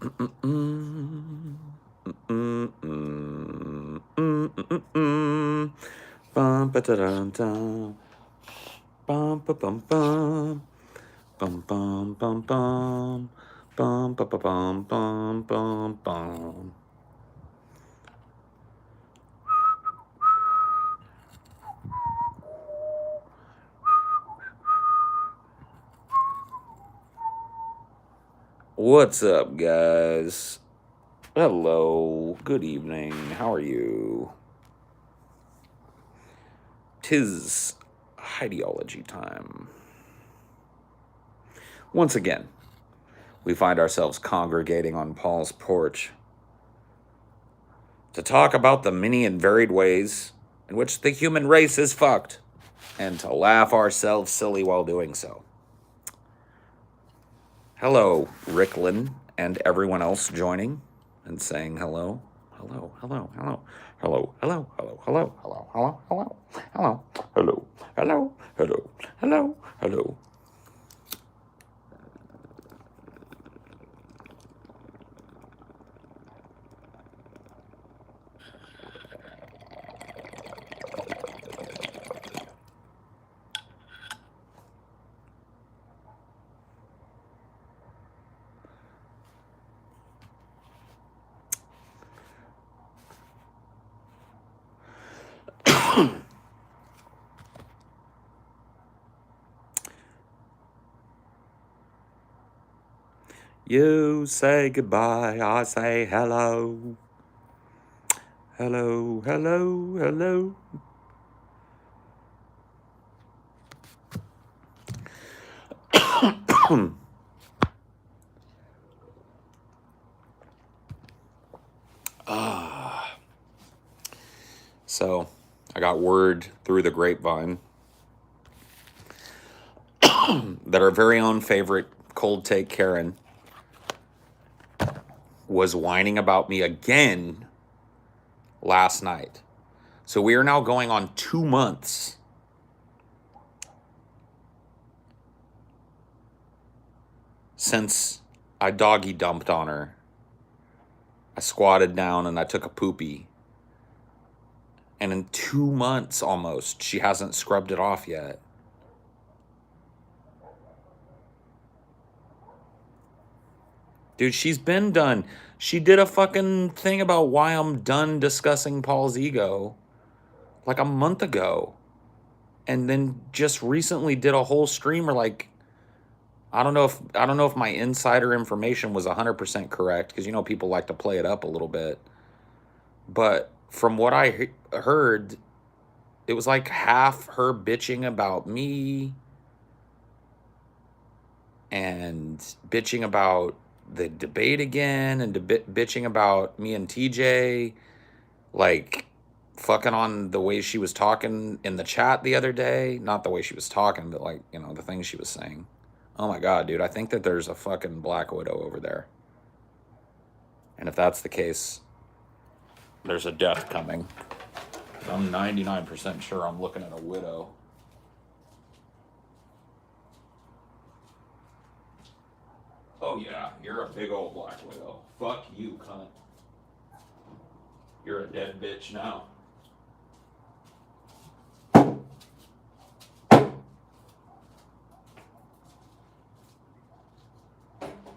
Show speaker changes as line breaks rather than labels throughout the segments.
Bum ba da dum dum. Bum ba bum bum. Bum bum bum bum. Bum ba ba bum bum bum bum. What's up, guys? Hello. Good evening. How are you? 'Tis Highdeology time. Once again, we find ourselves congregating on Paul's porch to talk about the many and varied ways in which the human race is fucked, and to laugh ourselves silly while doing so. Hello, Ricklin, and everyone else joining and saying hello. Hello, hello, hello. Hello, hello, hello, hello, hello, hello, hello, hello, hello, hello, hello, hello, hello. You say goodbye, I say hello. Hello, hello, hello. So, I got word through the grapevine that our very own favorite cold take Karen was whining about me again last night. So we are now going on 2 months since I doggy dumped on her. I squatted down and I took a poopy. And in 2 months almost, she hasn't scrubbed it off yet. Dude, she's been done. She did a fucking thing about why I'm done discussing Paul's ego like a month ago. And then just recently did a whole streamer like I don't know if my insider information was 100% correct because you know people like to play it up a little bit. But from what I heard, it was like half her bitching about me and bitching about the debate again and bitching about me and TJ, like fucking on the way she was talking in the chat the other day. Not the way she was talking, but like, you know, the things she was saying. Oh my God, dude, I think that there's a fucking Black Widow over there. And if that's the case, there's a death coming. I'm 99% sure I'm looking at a widow. Oh yeah, you're a big old Black Widow. Fuck you, cunt. You're a dead bitch now.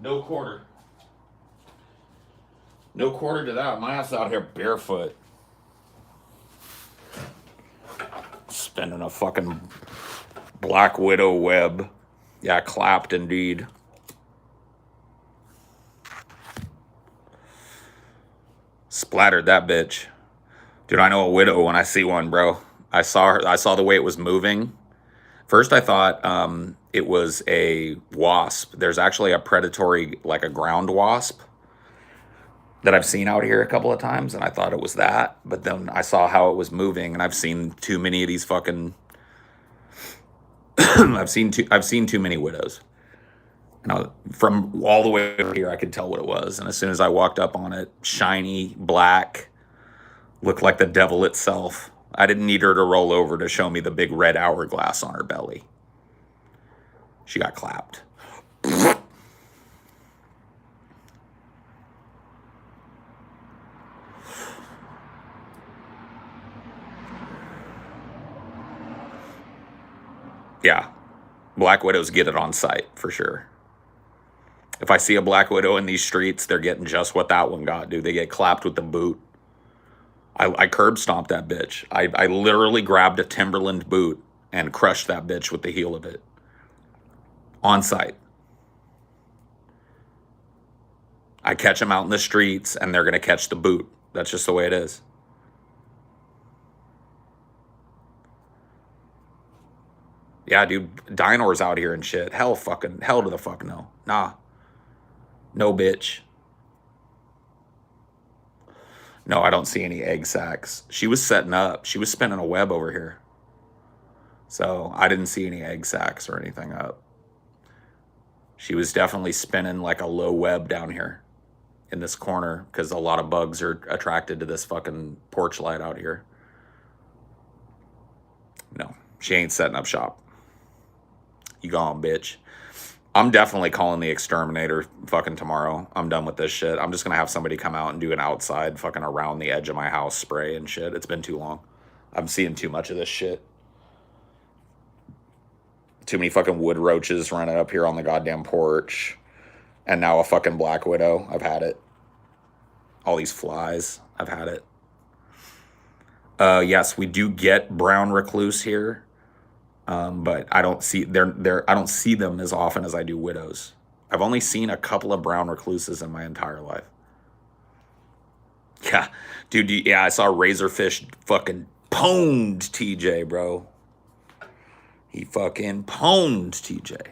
No quarter. No quarter to that. My ass out here barefoot. Spinning a fucking Black Widow web. Yeah, clapped indeed. Splattered that bitch. Dude, I know a widow when I see one, bro. I saw her. I saw the way it was moving. First, I thought it was a wasp. There's actually a predatory, like a ground wasp, that I've seen out here a couple of times, and I thought it was that. But then I saw how it was moving, and I've seen too many of these fucking. I've seen too many widows. And from all the way over here, I could tell what it was. And as soon as I walked up on it, shiny, black, looked like the devil itself. I didn't need her to roll over to show me the big red hourglass on her belly. She got clapped. Yeah. Black Widows get it on sight, for sure. If I see a Black Widow in these streets, they're getting just what that one got, dude. They get clapped with the boot. I curb stomped that bitch. I literally grabbed a Timberland boot and crushed that bitch with the heel of it. On sight. I catch them out in the streets, and they're going to catch the boot. That's just the way it is. Yeah, dude, Dinor's out here and shit. Hell to the fuck no. Nah. No, bitch. No, I don't see any egg sacs. She was setting up. She was spinning a web over here. So I didn't see any egg sacs or anything up. She was definitely spinning like a low web down here in this corner because a lot of bugs are attracted to this fucking porch light out here. No, she ain't setting up shop. You gone, bitch. I'm definitely calling the exterminator fucking tomorrow. I'm done with this shit. I'm just gonna have somebody come out and do an outside fucking around the edge of my house spray and shit. It's been too long. I'm seeing too much of this shit. Too many fucking wood roaches running up here on the goddamn porch. And now a fucking Black Widow. I've had it. All these flies. I've had it. Yes, we do get brown recluse here. But I don't see I don't see them as often as I do widows. I've only seen a couple of brown recluses in my entire life. Yeah, dude. Yeah, I saw Razerfish fucking pwned TJ, bro. He fucking pwned TJ.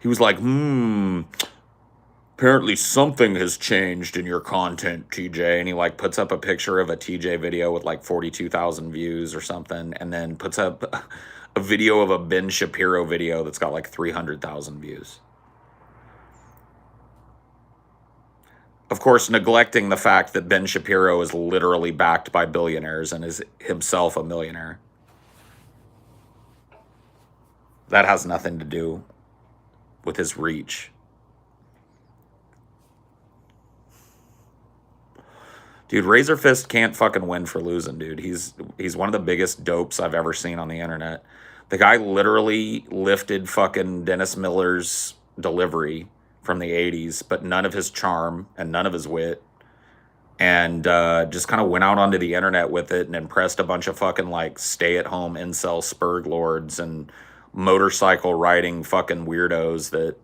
He was like, apparently something has changed in your content, TJ. And he like puts up a picture of a TJ video with like 42,000 views or something, and then puts up a video of a Ben Shapiro video that's got like 300,000 views. Of course, neglecting the fact that Ben Shapiro is literally backed by billionaires and is himself a millionaire. That has nothing to do with his reach. Dude, Razorfist can't fucking win for losing, dude. He's one of the biggest dopes I've ever seen on the internet. The guy literally lifted fucking Dennis Miller's delivery from the 80s, but none of his charm and none of his wit. And just kind of went out onto the internet with it and impressed a bunch of fucking like stay-at-home incel spurg lords and motorcycle riding fucking weirdos that,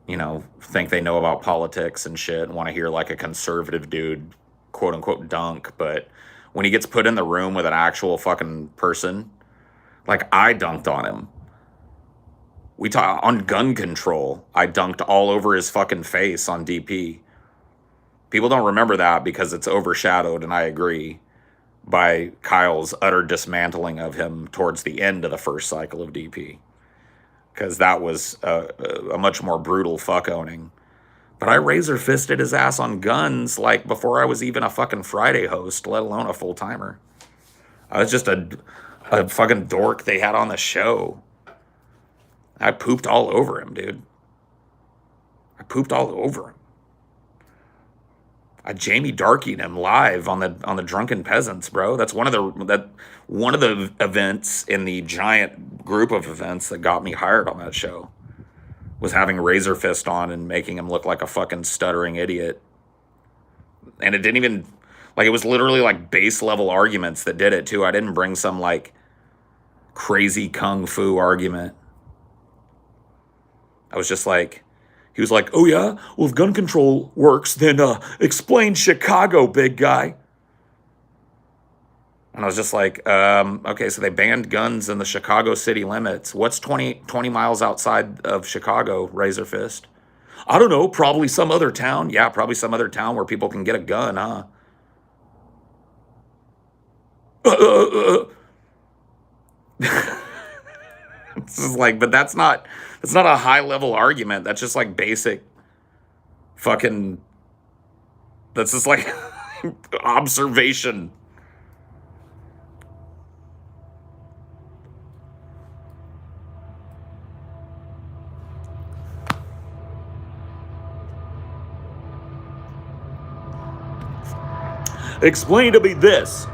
you know, think they know about politics and shit and want to hear like a conservative dude, quote unquote, dunk. But when he gets put in the room with an actual fucking person, like I dunked on him. We talk on gun control. I dunked all over his fucking face on DP. People don't remember that because it's overshadowed, and I agree, by Kyle's utter dismantling of him towards the end of the first cycle of DP. Because that was a much more brutal fuck owning. But I razor fisted his ass on guns like before I was even a fucking Friday host, let alone a full timer. I was just a fucking dork they had on the show. I pooped all over him, dude. I pooped all over him. I Jamie Darkied him live on the Drunken Peasants, bro. That's one of the events in the giant group of events that got me hired on that show. Was having Razor Fist on and making him look like a fucking stuttering idiot. And it didn't even, like, it was literally like base level arguments that did it too. I didn't bring some like crazy kung fu argument. I was just like, he was like, oh yeah, well if gun control works, then explain Chicago, big guy. And I was just like, okay, so they banned guns in the Chicago city limits. What's 20 miles outside of Chicago, Razor Fist? I don't know, probably some other town. Yeah, probably some other town where people can get a gun, huh? This is like, but that's not a high level argument. That's just like basic fucking, that's just like observation. Explain to me this.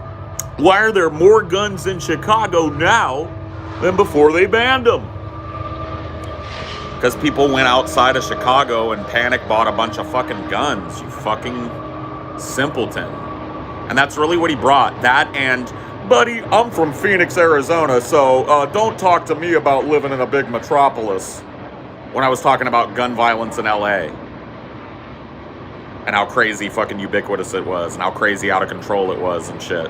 Why are there more guns in Chicago now than before they banned them? Because people went outside of Chicago and panic bought a bunch of fucking guns, you fucking simpleton. And that's really what he brought. That and, buddy, I'm from Phoenix, Arizona, so don't talk to me about living in a big metropolis. When I was talking about gun violence in LA. And how crazy fucking ubiquitous it was, and how crazy out of control it was and shit.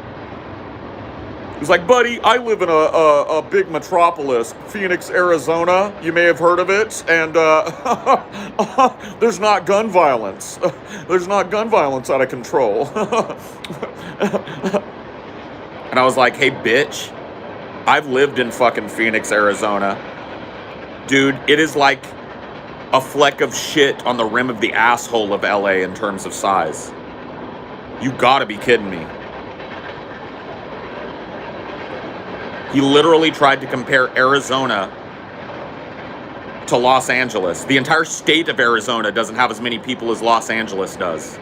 He's like, buddy, I live in a big metropolis, Phoenix, Arizona. You may have heard of it, and there's not gun violence. There's not gun violence out of control. And I was like, hey, bitch, I've lived in fucking Phoenix, Arizona. Dude, it is like a fleck of shit on the rim of the asshole of LA in terms of size. You gotta be kidding me. He literally tried to compare Arizona to Los Angeles. The entire state of Arizona doesn't have as many people as Los Angeles does.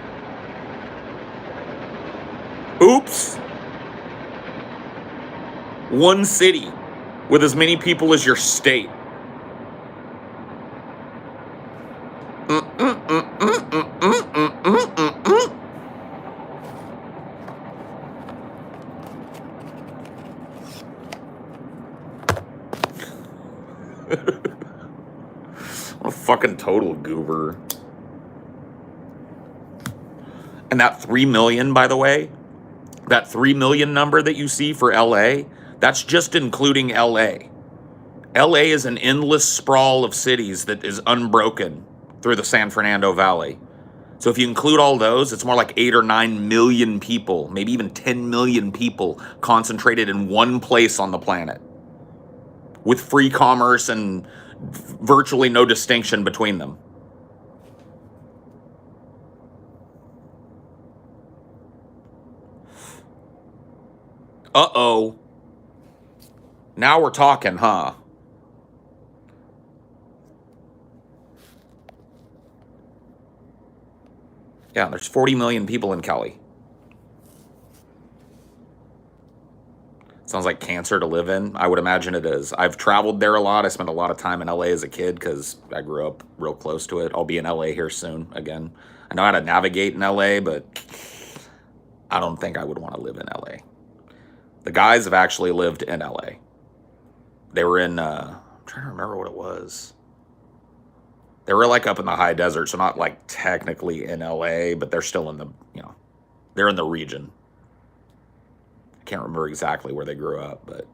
Oops. One city with as many people as your state. What a fucking total goober. And that 3 million, by the way, that 3 million number that you see for LA, that's just including LA. LA is an endless sprawl of cities that is unbroken through the San Fernando Valley. So if you include all those, it's more like 8 or 9 million people, maybe even 10 million people concentrated in one place on the planet, with free commerce and virtually no distinction between them. Uh-oh. Now we're talking, huh? Yeah, there's 40 million people in Cali. Sounds like cancer to live in. I would imagine it is. I've traveled there a lot. I spent a lot of time in LA as a kid because I grew up real close to it. I'll be in LA here soon again. I know how to navigate in LA, but I don't think I would want to live in LA. The guys have actually lived in LA. They were in, I'm trying to remember what it was. They were like up in the high desert, so not like technically in LA, but they're still in the, they're in the region. I can't remember exactly where they grew up, but,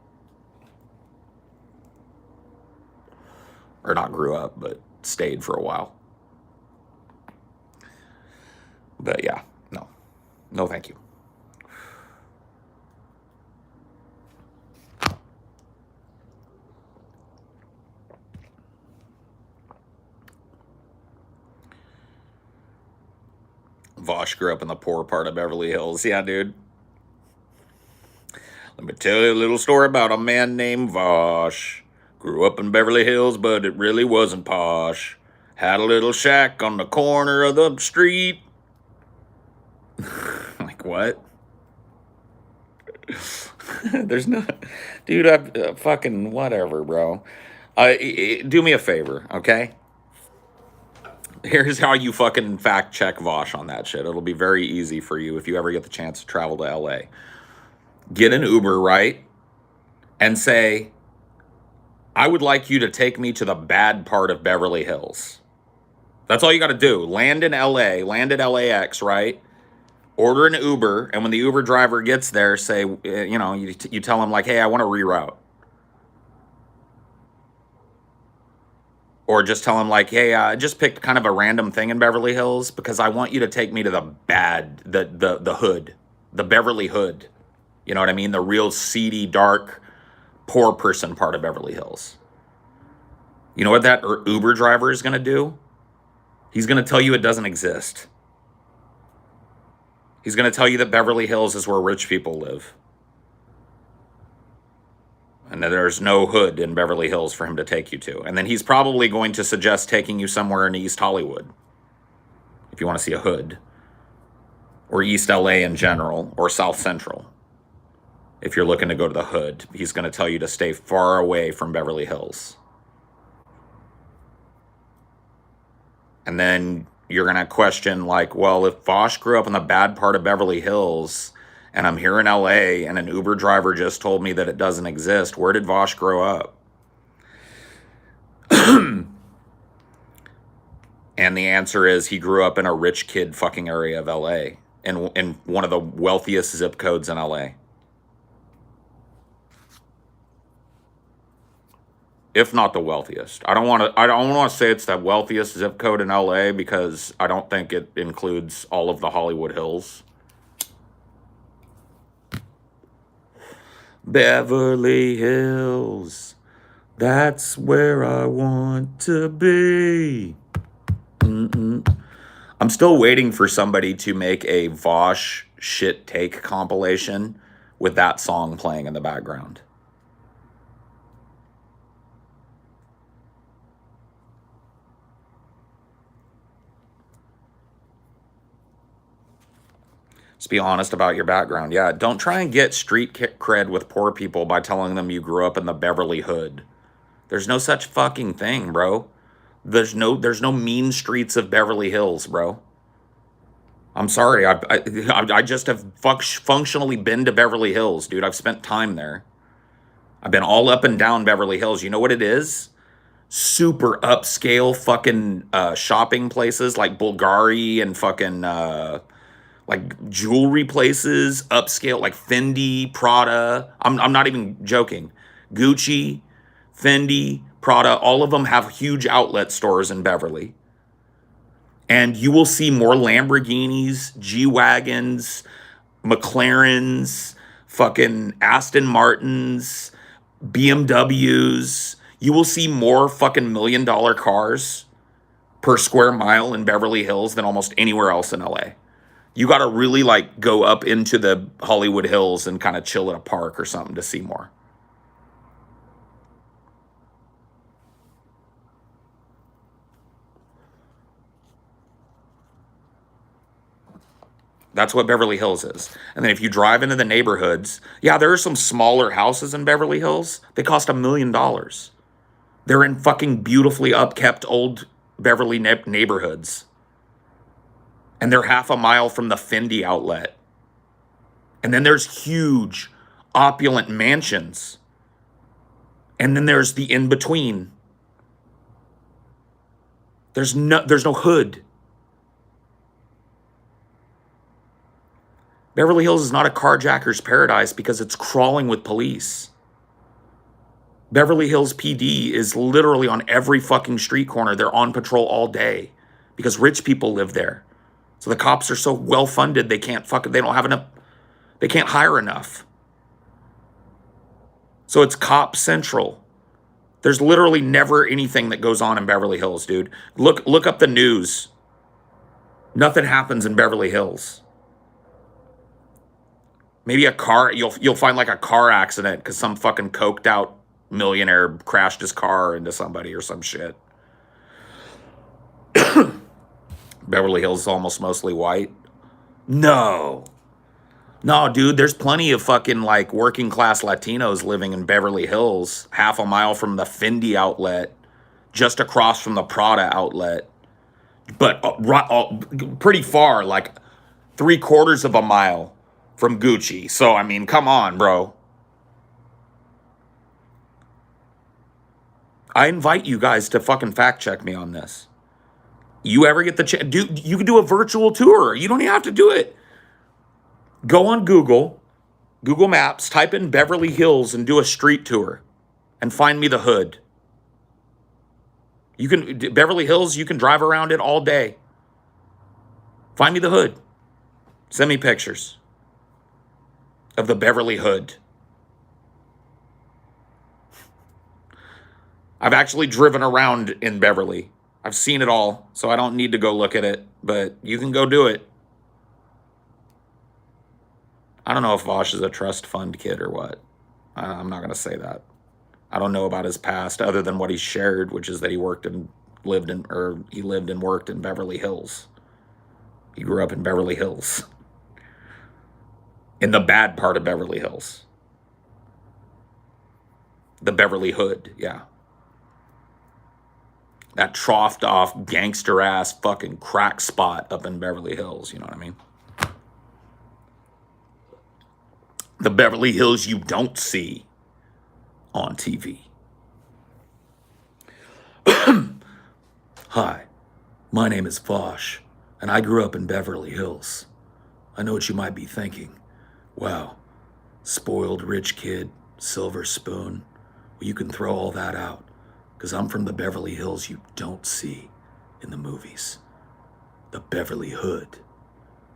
or not grew up, but stayed for a while. But yeah, no thank you. Vaush grew up in the poor part of Beverly Hills. Yeah, dude. Let me tell you a little story about a man named Vaush. Grew up in Beverly Hills, but it really wasn't posh. Had a little shack on the corner of the street. Like, what? There's no... Dude, I'm fucking whatever, bro. Do me a favor, okay? Here's how you fucking fact check Vaush on that shit. It'll be very easy for you if you ever get the chance to travel to LA. Get an Uber, right? And say, I would like you to take me to the bad part of Beverly Hills. That's all you got to do. Land in LA, land at LAX, right? Order an Uber, and when the Uber driver gets there, say, you tell him like, hey, I want to reroute. Or just tell him like, hey, I just picked kind of a random thing in Beverly Hills because I want you to take me to the hood, the Beverly hood. You know what I mean? The real seedy, dark, poor person part of Beverly Hills. You know what that Uber driver is going to do? He's going to tell you it doesn't exist. He's going to tell you that Beverly Hills is where rich people live. And that there's no hood in Beverly Hills for him to take you to. And then he's probably going to suggest taking you somewhere in East Hollywood if you want to see a hood. or East LA in general, or South Central. If you're looking to go to the hood, he's going to tell you to stay far away from Beverly Hills. And then you're going to question, like, well, if Vaush grew up in the bad part of Beverly Hills and I'm here in LA and an Uber driver just told me that it doesn't exist, where did Vaush grow up? And the answer is he grew up in a rich kid fucking area of LA, in one of the wealthiest zip codes in LA. If not the wealthiest. I don't want to say it's the wealthiest zip code in LA because I don't think it includes all of the Hollywood Hills. Beverly Hills, that's where I want to be. I'm still waiting for somebody to make a Vaush shit take compilation with that song playing in the background. Just be honest about your background. Yeah, don't try and get street cred with poor people by telling them you grew up in the Beverly Hood. There's no such fucking thing, bro. There's no mean streets of Beverly Hills, bro. I'm sorry. I just have functionally been to Beverly Hills, dude. I've spent time there. I've been all up and down Beverly Hills. You know what it is? Super upscale fucking shopping places like Bulgari and fucking like jewelry places, upscale like Fendi, Prada. I'm not even joking. Gucci, Fendi, Prada, all of them have huge outlet stores in Beverly. And you will see more Lamborghinis, G-Wagons, McLarens, fucking Aston Martins, BMWs. You will see more fucking $1 million cars per square mile in Beverly Hills than almost anywhere else in LA. You got to really like go up into the Hollywood Hills and kind of chill at a park or something to see more. That's what Beverly Hills is. And then if you drive into the neighborhoods, yeah, there are some smaller houses in Beverly Hills. They cost $1 million. They're in fucking beautifully upkept old Beverly neighborhoods. And they're half a mile from the Fendi outlet. And then there's huge, opulent mansions. And then there's the in-between. There's no hood. Beverly Hills is not a carjacker's paradise because it's crawling with police. Beverly Hills PD is literally on every fucking street corner. They're on patrol all day because rich people live there. So the cops are so well funded they can't hire enough. So it's cop central. There's literally never anything that goes on in Beverly Hills, dude. Look up the news. Nothing happens in Beverly Hills. Maybe a car, you'll find like a car accident because some fucking coked out millionaire crashed his car into somebody or some shit. Beverly Hills is almost mostly white. No, dude, there's plenty of fucking like working class Latinos living in Beverly Hills, half a mile from the Fendi outlet, just across from the Prada outlet, but pretty far, like 3/4 of a mile from Gucci. So, I mean, come on, bro. I invite you guys to fucking fact check me on this. You ever get the chance, you can do a virtual tour. You don't even have to do it. Go on Google Maps, type in Beverly Hills and do a street tour and find me the hood. Beverly Hills, you can drive around it all day. Find me the hood. Send me pictures of the Beverly Hood. I've actually driven around in Beverly. I've seen it all, so I don't need to go look at it, but you can go do it. I don't know if Vaush is a trust fund kid or what. I'm not going to say that. I don't know about his past other than what he shared, which is that he lived and worked in Beverly Hills. He grew up in Beverly Hills. in the bad part of Beverly Hills. The Beverly Hood, yeah. That troughed off gangster ass fucking crack spot up in Beverly Hills, you know what I mean? The Beverly Hills you don't see on TV. Hi, my name is Vaush, and I grew up in Beverly Hills. I know what you might be thinking. Wow, spoiled rich kid, silver spoon. Well, you can throw all that out, because I'm from the Beverly Hills you don't see in the movies. The Beverly Hood.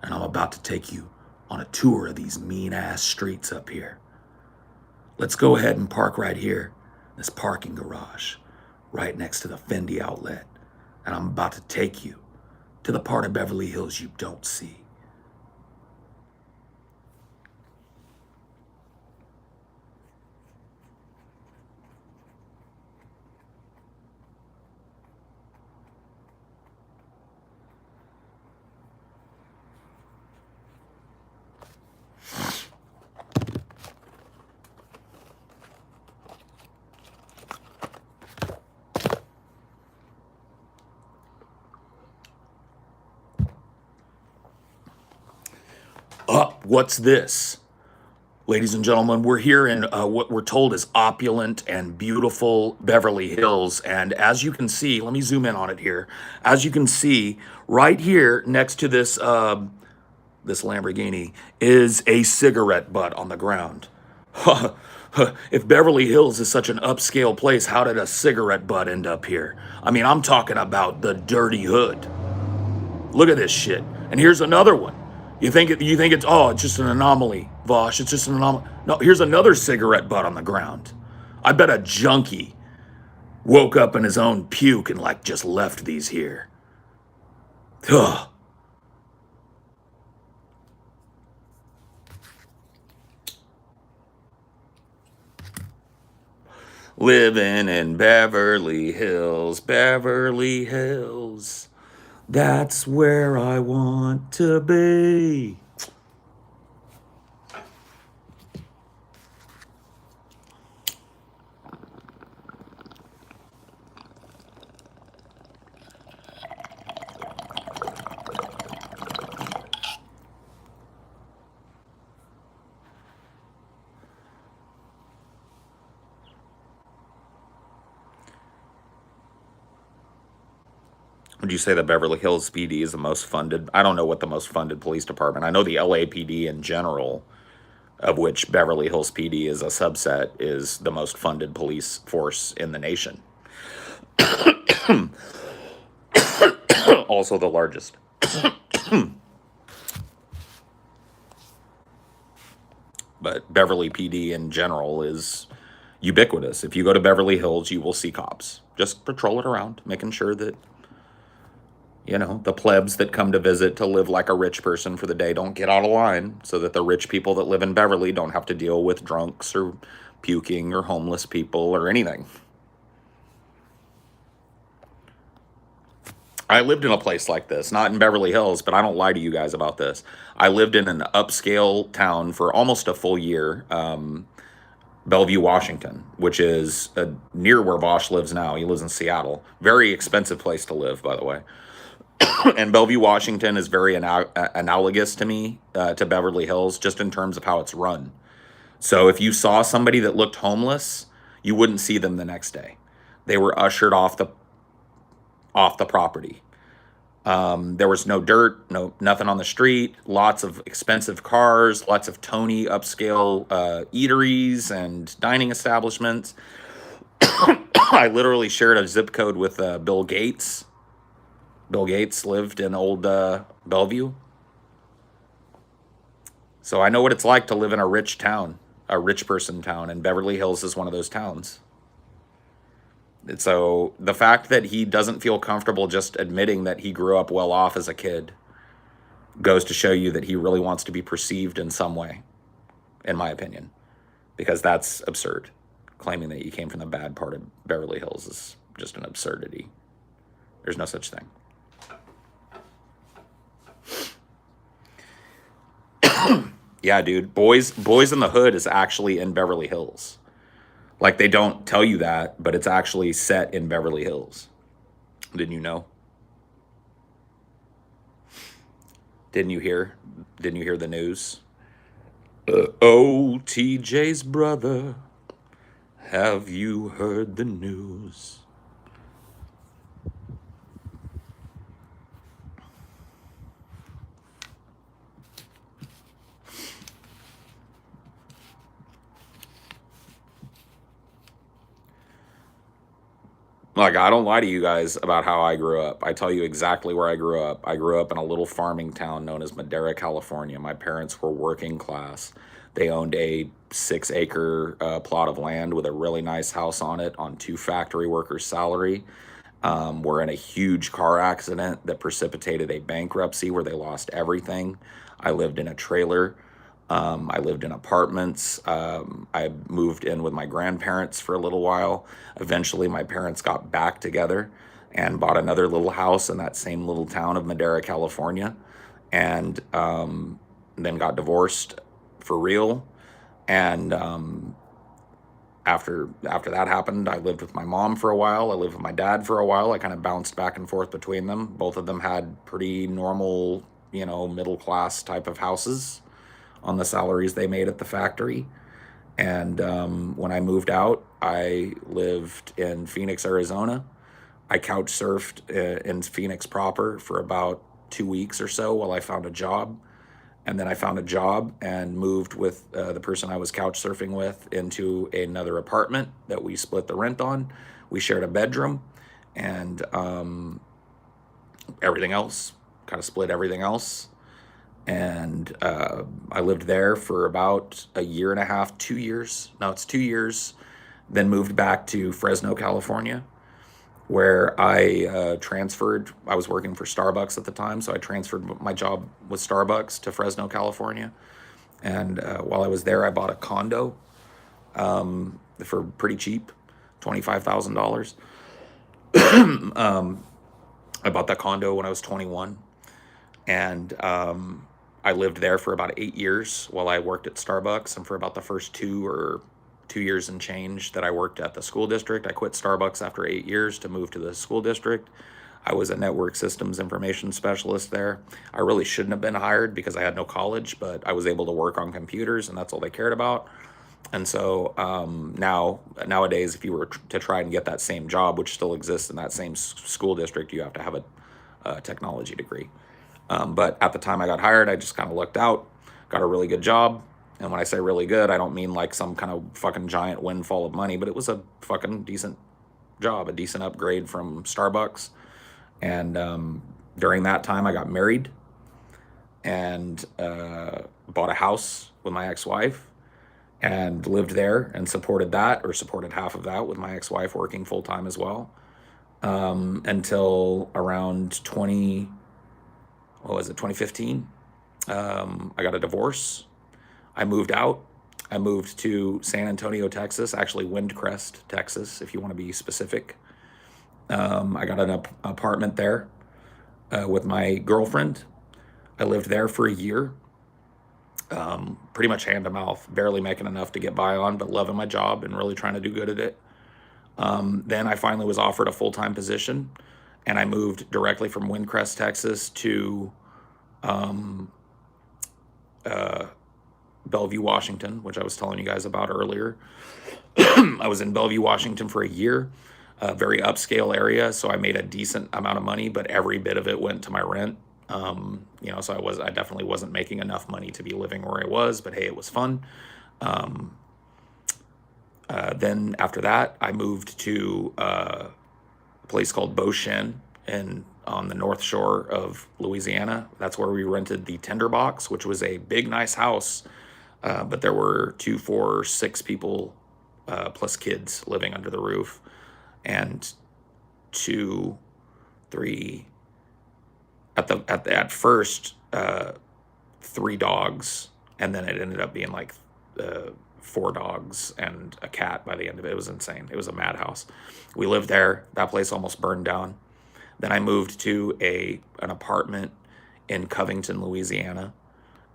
And I'm about to take you on a tour of these mean-ass streets up here. Let's go ahead and park right here in this parking garage, right next to the Fendi outlet. And I'm about to take you to the part of Beverly Hills you don't see. What's this? Ladies and gentlemen, we're here in what we're told is opulent and beautiful Beverly Hills. And as you can see, let me zoom in on it here. As you can see, right here next to this this Lamborghini is a cigarette butt on the ground. If Beverly Hills is such an upscale place, how did a cigarette butt end up here? I mean, I'm talking about the dirty hood. Look at this shit. And here's another one. You think it's it's just an anomaly, Vaush. It's just an anomaly. No, here's another cigarette butt on the ground. I bet a junkie woke up in his own puke and like just left these here. Ugh. Living in Beverly Hills, Beverly Hills. That's where I want to be. Would you say the Beverly Hills PD is the most funded? I don't know what the most funded police department. I know the LAPD in general, of which Beverly Hills PD is a subset, is the most funded police force in the nation. Also the largest. But Beverly PD in general is ubiquitous. If you go to Beverly Hills, you will see cops. Just patrol it around, making sure that, you know, the plebs that come to visit to live like a rich person for the day don't get out of line, so that the rich people that live in Beverly don't have to deal with drunks or puking or homeless people or anything. I lived in a place like this, not in Beverly Hills, but I don't lie to you guys about this. I lived in an upscale town for almost a full year, Bellevue, Washington, which is near where Vaush lives now. He lives in Seattle. Very expensive place to live, by the way. And Bellevue, Washington is very analogous to me, to Beverly Hills, just in terms of how it's run. So if you saw somebody that looked homeless, you wouldn't see them the next day. They were ushered off the property. There was no dirt, nothing on the street, lots of expensive cars, lots of Tony upscale eateries and dining establishments. I literally shared a zip code with Bill Gates. Bill Gates lived in old Bellevue. So I know what it's like to live in a rich town, a rich person town, and Beverly Hills is one of those towns. And so the fact that he doesn't feel comfortable just admitting that he grew up well off as a kid goes to show you that he really wants to be perceived in some way, in my opinion, because that's absurd. Claiming that you came from the bad part of Beverly Hills is just an absurdity. There's no such thing. Yeah, dude. Boys in the Hood is actually in Beverly Hills. Like they don't tell you that, but it's actually set in Beverly Hills. Didn't you know? Didn't you hear? Didn't you hear the news? Oh, TJ's brother, have you heard the news? Like, I don't lie to you guys about how I grew up. I tell you exactly where I grew up. I grew up in a little farming town known as Madera, California. My parents were working class. They owned a 6 acre plot of land with a really nice house on it on 2 factory workers' salary. Were in a huge car accident that precipitated a bankruptcy where they lost everything. I lived in a trailer. I lived in apartments. I moved in with my grandparents for a little while. Eventually, my parents got back together and bought another little house in that same little town of Madera, California, and then got divorced for real. And after that happened, I lived with my mom for a while. I lived with my dad for a while. I kind of bounced back and forth between them. Both of them had pretty normal, middle class type of houses on the salaries they made at the factory. And when I moved out, I lived in Phoenix, Arizona. I couch surfed in Phoenix proper for about 2 weeks or so while I found a job. And then I found a job and moved with the person I was couch surfing with into another apartment that we split the rent on. We shared a bedroom and everything else, kind of split everything else. And I lived there for about a year and a half, 2 years. No, it's 2 years. Then moved back to Fresno, California, where I transferred. I was working for Starbucks at the time, so I transferred my job with Starbucks to Fresno, California. And while I was there, I bought a condo for pretty cheap, $25,000. I bought that condo when I was 21, and I lived there for about 8 years while I worked at Starbucks. And for about the first 2 years and change that I worked at the school district, I quit Starbucks after 8 years to move to the school district. I was a network systems information specialist there. I really shouldn't have been hired because I had no college, but I was able to work on computers, and that's all they cared about. And so nowadays, if you were to try and get that same job, which still exists in that same school district, you have to have a technology degree. But at the time I got hired, I just kind of lucked out, got a really good job. And when I say really good, I don't mean like some kind of fucking giant windfall of money, but it was a fucking decent job, a decent upgrade from Starbucks. And during that time, I got married and bought a house with my ex-wife and lived there and supported that, or supported half of that with my ex-wife working full-time as well, until around 2015. I got a divorce. I moved out. I moved to San Antonio, Texas, actually Windcrest, Texas, if you want to be specific. I got an apartment there with my girlfriend. I lived there for a year, pretty much hand to mouth, barely making enough to get by on, but loving my job and really trying to do good at it. Then I finally was offered a full-time position, and I moved directly from Windcrest, Texas to Bellevue, Washington, which I was telling you guys about earlier. I was in Bellevue, Washington for a year, a very upscale area, so I made a decent amount of money, but every bit of it went to my rent. So I definitely wasn't making enough money to be living where I was, but hey, it was fun. Then after that, I moved to a place called Beauchene on the North Shore of Louisiana. That's where we rented the Tinderbox, which was a big, nice house. But there were 2, 4, 6 people plus kids living under the roof, and 2, 3 at first 3 dogs, and then it ended up being like 4 dogs and a cat by the end of it. It was insane. It was a madhouse. We lived there. That place almost burned down. Then I moved to an apartment in Covington, Louisiana,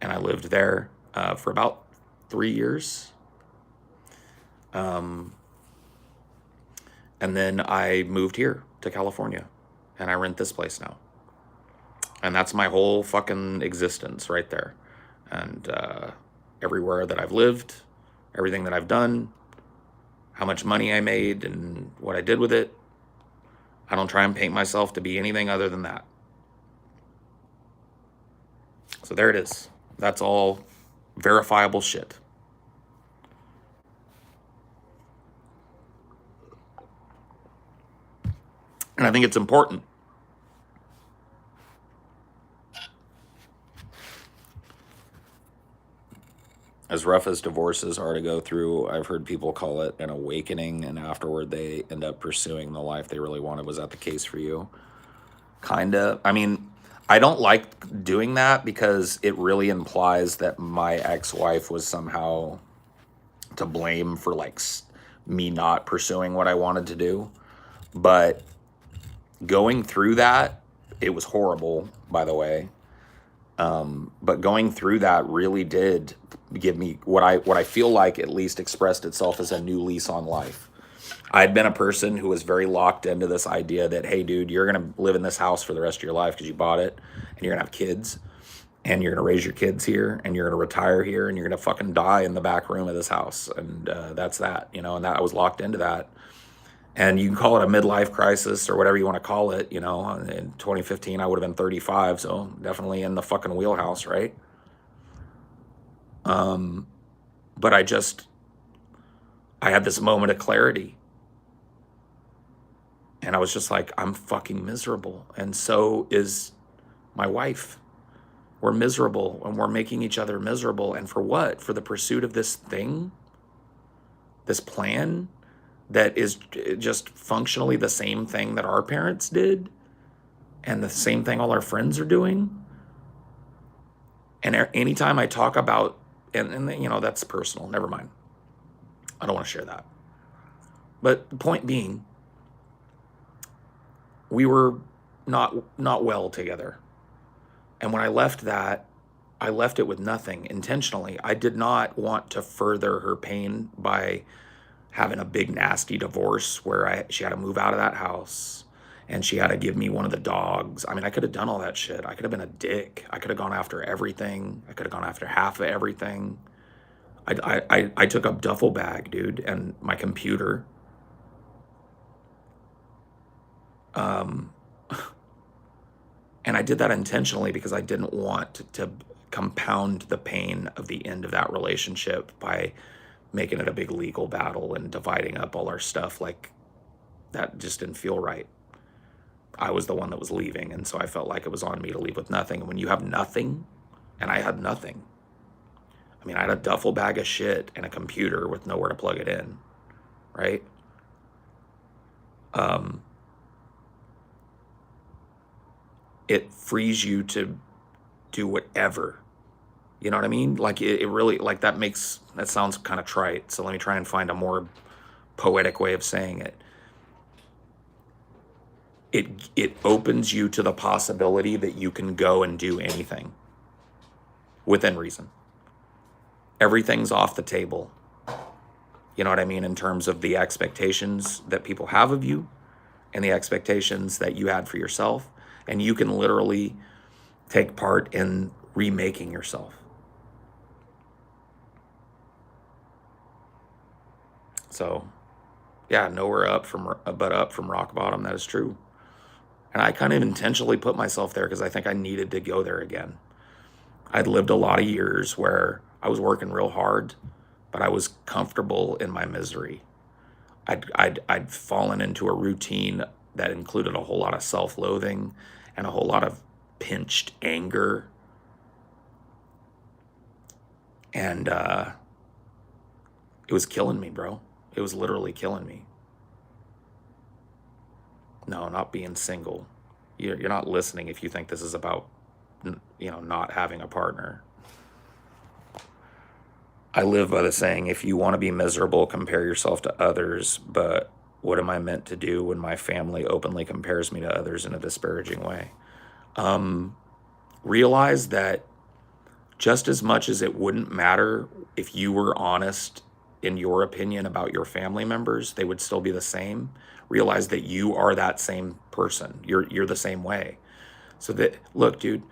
and I lived there for about 3 years. And then I moved here to California, and I rent this place now. And that's my whole fucking existence right there. And everywhere that I've lived, everything that I've done, how much money I made and what I did with it, I don't try and paint myself to be anything other than that. So there it is. That's all verifiable shit. And I think it's important. As rough as divorces are to go through, I've heard people call it an awakening, and afterward they end up pursuing the life they really wanted. Was that the case for you? Kinda. I mean, I don't like doing that because it really implies that my ex-wife was somehow to blame for like me not pursuing what I wanted to do. But going through that, it was horrible, by the way. But going through that really did give me what I feel like at least expressed itself as a new lease on life. I'd been a person who was very locked into this idea that, hey, dude, you're going to live in this house for the rest of your life because you bought it, and you're going to have kids, and you're going to raise your kids here, and you're going to retire here, and you're going to fucking die in the back room of this house. And that's that, you know, and that I was locked into that. And you can call it a midlife crisis or whatever you want to call it, you know. In 2015, I would have been 35, so definitely in the fucking wheelhouse, right? But I had this moment of clarity. And I was just like, I'm fucking miserable. And so is my wife. We're miserable, and we're making each other miserable. And for what? For the pursuit of this thing? This plan that is just functionally the same thing that our parents did and the same thing all our friends are doing? And anytime I talk about, and you know, that's personal, never mind. I don't want to share that. But the point being, we were not well together. And when I left that, I left it with nothing intentionally. I did not want to further her pain by having a big nasty divorce where she had to move out of that house and she had to give me one of the dogs. I mean, I could have done all that shit. I could have been a dick. I could have gone after everything. I could have gone after half of everything. I took a duffel bag, dude, and my computer. And I did that intentionally because I didn't want to compound the pain of the end of that relationship by making it a big legal battle and dividing up all our stuff. Like, that just didn't feel right. I was the one that was leaving, and so I felt like it was on me to leave with nothing. And when you have nothing, and I had nothing. I mean, I had a duffel bag of shit and a computer with nowhere to plug it in, right? It frees you to do whatever. You know what I mean? Like, it really, like, that sounds kind of trite. So let me try and find a more poetic way of saying it. It opens you to the possibility that you can go and do anything within reason. Everything's off the table. You know what I mean? In terms of the expectations that people have of you and the expectations that you had for yourself. And you can literally take part in remaking yourself. So, yeah, nowhere up from rock bottom. That is true. And I kind of intentionally put myself there because I think I needed to go there again. I'd lived a lot of years where I was working real hard, but I was comfortable in my misery. I'd fallen into a routine that included a whole lot of self-loathing and a whole lot of pinched anger. And it was killing me, bro. It was literally killing me. No, not being single. You're not listening if you think this is about, you know, not having a partner. I live by the saying, if you want to be miserable, compare yourself to others. But what am I meant to do when my family openly compares me to others in a disparaging way? Realize that just as much as it wouldn't matter if you were honest in your opinion about your family members, they would still be the same. Realize that you are that same person. You're the same way. So that, look, dude,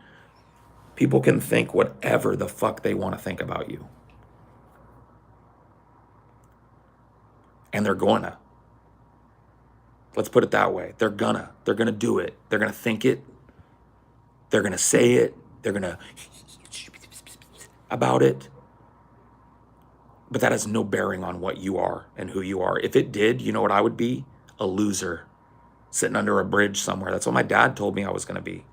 people can think whatever the fuck they want to think about you. And they're gonna. Let's put it that way. They're gonna do it. They're gonna think it. They're gonna say it. They're gonna about it. But that has no bearing on what you are and who you are. If it did, you know what I would be? A loser sitting under a bridge somewhere. That's what my dad told me I was going to be.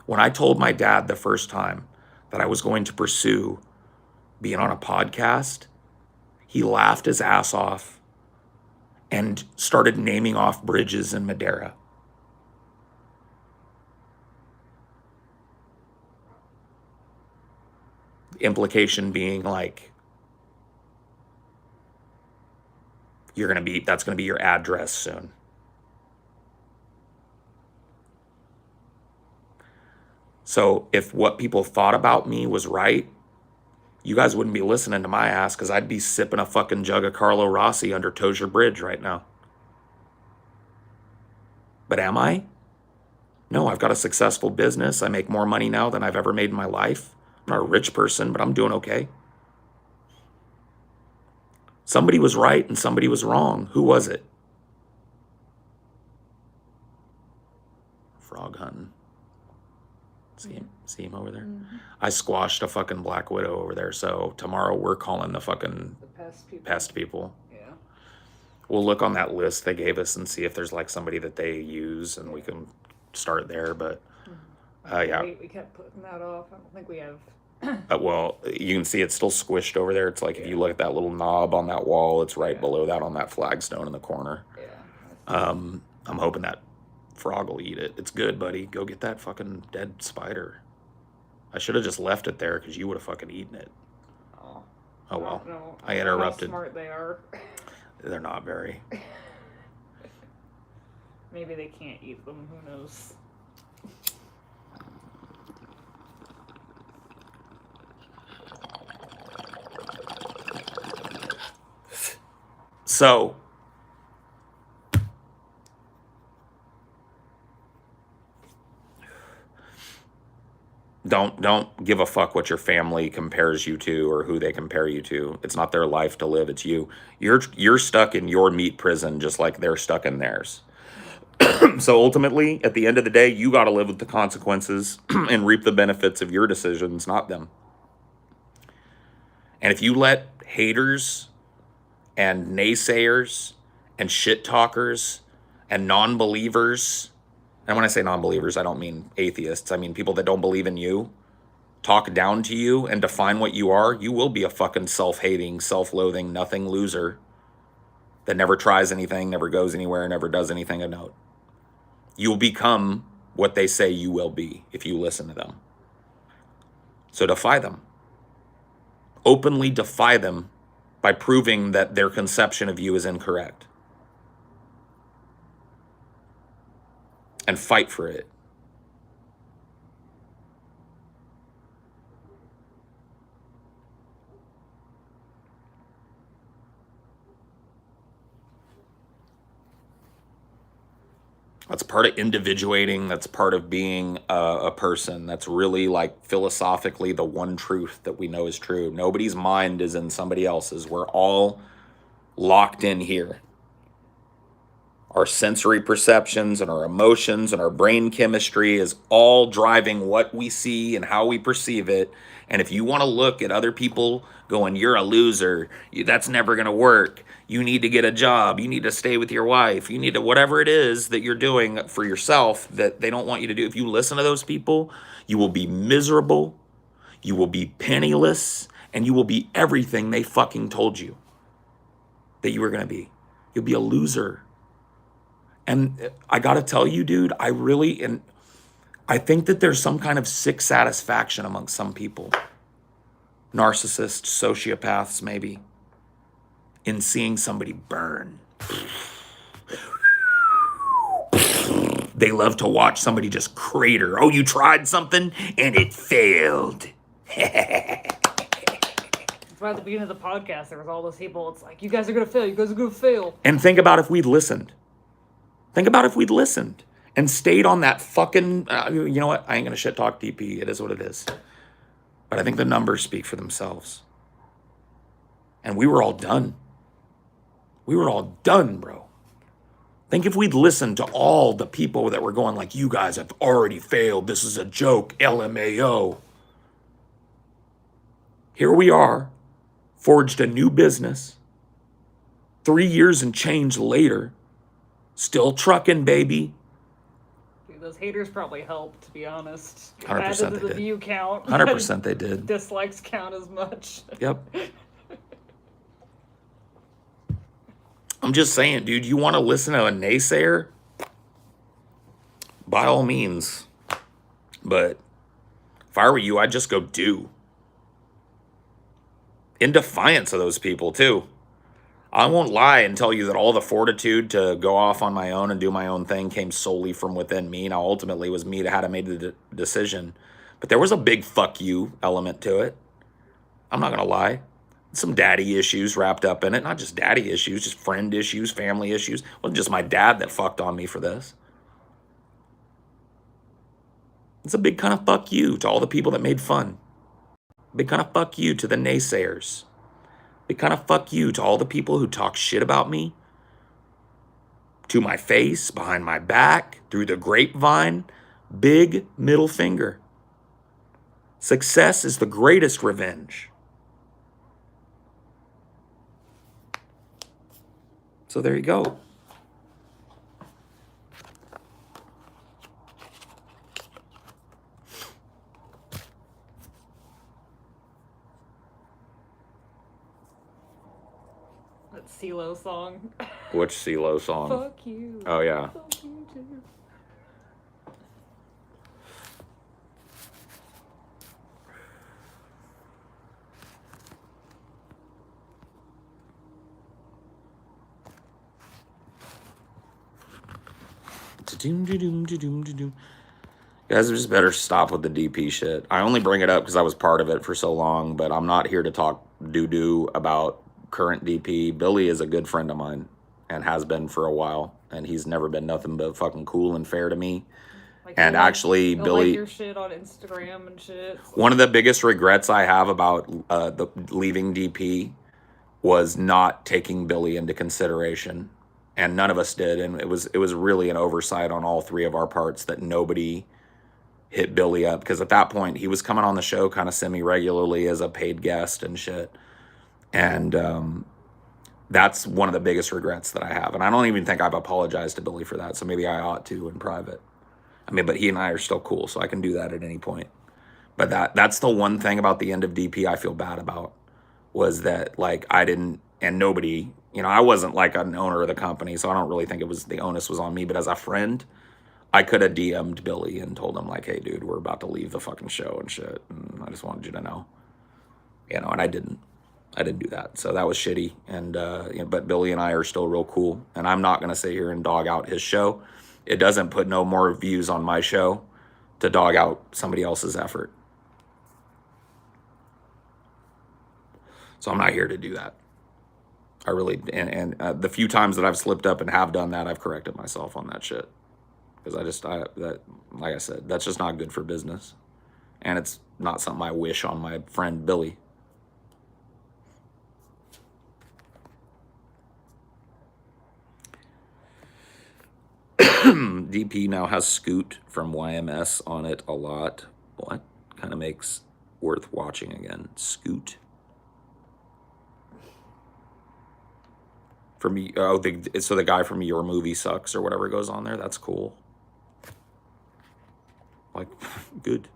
When I told my dad the first time that I was going to pursue being on a podcast, he laughed his ass off and started naming off bridges in Madeira. The implication being like, that's going to be your address soon. So if what people thought about me was right, you guys wouldn't be listening to my ass, because I'd be sipping a fucking jug of Carlo Rossi under Tozier Bridge right now. But am I? No, I've got a successful business. I make more money now than I've ever made in my life. I'm not a rich person, but I'm doing okay. Somebody was right and somebody was wrong. Who was it? Frog hunting. See him over there? Mm-hmm. I squashed a fucking black widow over there. So tomorrow we're calling the fucking pest people. Yeah. We'll look on that list they gave us and see if there's like somebody that they use, and we can start there. But yeah.
We kept putting that off. I don't think we have.
Well, you can see it's still squished over there. It's like, if you look at that little knob on that wall, it's right below that on that flagstone in the corner. Yeah. I'm hoping that frog will eat it. It's good, buddy. Go get that fucking dead spider. I should have just left it there, because you would have fucking eaten it. Oh well.
No,
I interrupted.
How smart they are.
They're not very.
Maybe they can't eat them. Who knows?
So, don't give a fuck what your family compares you to or who they compare you to. It's not their life to live, it's you. You're stuck in your meat prison just like they're stuck in theirs. So ultimately, at the end of the day, you got to live with the consequences and reap the benefits of your decisions, not them. And if you let haters and naysayers and shit talkers and non-believers, and when I say non-believers, I don't mean atheists, I mean people that don't believe in you, talk down to you and define what you are, you will be a fucking self-hating, self-loathing, nothing loser that never tries anything, never goes anywhere, never does anything of note. You'll become what they say you will be if you listen to them. So defy them. Openly defy them by proving that their conception of you is incorrect. And fight for it. That's part of individuating. That's part of being a person. That's really like philosophically the one truth that we know is true. Nobody's mind is in somebody else's. We're all locked in here. Our sensory perceptions and our emotions and our brain chemistry is all driving what we see and how we perceive it. And if you want to look at other people going, you're a loser, that's never going to work, you need to get a job, you need to stay with your wife, you need to, whatever it is that you're doing for yourself that they don't want you to do, if you listen to those people, you will be miserable, you will be penniless, and you will be everything they fucking told you that you were going to be. You'll be a loser. And I got to tell you, dude, I think that there's some kind of sick satisfaction among some people, narcissists, sociopaths, maybe, in seeing somebody burn. They love to watch somebody just crater. Oh, you tried something and it failed.
That's why at the beginning of the podcast, there was all those people. It's like, you guys are going to fail. You guys are going to fail.
And think about if we'd listened. Think about if we'd listened and stayed on that fucking, you know what? I ain't going to shit talk DP. It is what it is. But I think the numbers speak for themselves. And we were all done. We were all done, bro. Think if we'd listened to all the people that were going like, you guys have already failed. This is a joke. LMAO. Here we are, forged a new business. 3 years and change later, still trucking, baby.
Dude, those haters probably helped, to be honest.
100%
Added
they
to the
did.
view count.
100% they did.
Dislikes count as much.
Yep. I'm just saying, dude, you want to listen to a naysayer? By all means. But if I were you, I'd just go do. In defiance of those people, too. I won't lie and tell you that all the fortitude to go off on my own and do my own thing came solely from within me. Now, ultimately, it was me that had to make the decision. But there was a big fuck you element to it. I'm not going to lie. Some daddy issues wrapped up in it. Not just daddy issues, just friend issues, family issues. It wasn't just my dad that fucked on me for this. It's a big kind of fuck you to all the people that made fun. Big kind of fuck you to the naysayers. Big kind of fuck you to all the people who talk shit about me. To my face, behind my back, through the grapevine. Big middle finger. Success is the greatest revenge. So there you go.
That CeeLo song.
Which CeeLo song?
Fuck you.
Oh, yeah.
Fuck you too.
You guys just better stop with the DP shit. I only bring it up because I was part of it for so long, but I'm not here to talk doo-doo about current DP. Billy is a good friend of mine and has been for a while, and he's never been nothing but fucking cool and fair to me.
Like,
And actually,
he'll
Billy,
like your shit on Instagram and shit. So.
one of the biggest regrets I have about the leaving DP was not taking Billy into consideration. And none of us did, and it was really an oversight on all three of our parts that nobody hit Billy up, because at that point he was coming on the show kind of semi-regularly as a paid guest and shit, and that's one of the biggest regrets that I have, and I don't even think I've apologized to Billy for that, so maybe I ought to in private. I mean, but he and I are still cool, so I can do that at any point. But that's the one thing about the end of DP I feel bad about, was that, like, I didn't, and nobody, you know, I wasn't like an owner of the company, so I don't really think it was, the onus was on me. But as a friend, I could have DM'd Billy and told him, like, hey, dude, we're about to leave the fucking show and shit, and I just wanted you to know. You know, and I didn't do that. So that was shitty. And, you know, but Billy and I are still real cool. And I'm not going to sit here and dog out his show. It doesn't put no more views on my show to dog out somebody else's effort. So I'm not here to do that. I really, and the few times that I've slipped up and have done that, I've corrected myself on that shit. Because that, like I said, that's just not good for business. And it's not something I wish on my friend Billy. DP now has Scoot from YMS on it a lot. What? Kind of makes worth watching again. Scoot. For me, so the guy from Your Movie Sucks or whatever goes on there. That's cool. Like, good.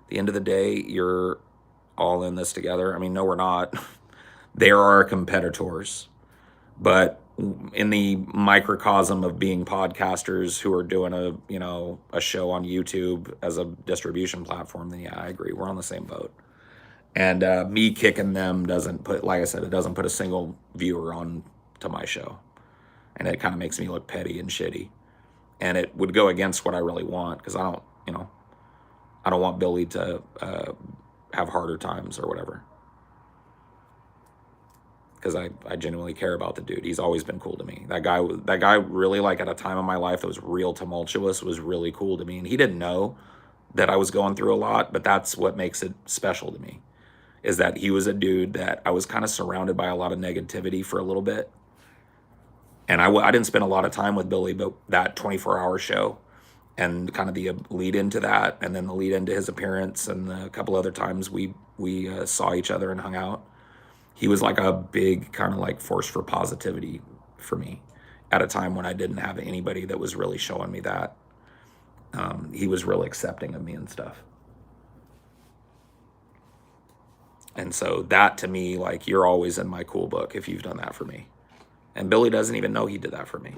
At the end of the day, you're all in this together. I mean, no, we're not. They are our competitors. But in the microcosm of being podcasters who are doing a show on YouTube as a distribution platform, then yeah, I agree. We're on the same boat. And me kicking them doesn't put, like I said, it doesn't put a single viewer on to my show. And it kind of makes me look petty and shitty. And it would go against what I really want, because I don't want Billy to have harder times or whatever. Because I genuinely care about the dude. He's always been cool to me. That guy really, like, at a time in my life that was real tumultuous, was really cool to me. And he didn't know that I was going through a lot, but that's what makes it special to me, is that he was a dude that I was kind of surrounded by a lot of negativity for a little bit. And I didn't spend a lot of time with Billy, but that 24-hour show and kind of the lead into that, and then the lead into his appearance, and a couple other times we saw each other and hung out. He was like a big kind of like force for positivity for me at a time when I didn't have anybody that was really showing me that. He was really accepting of me and stuff. And so that, to me, like, you're always in my cool book if you've done that for me. And Billy doesn't even know he did that for me.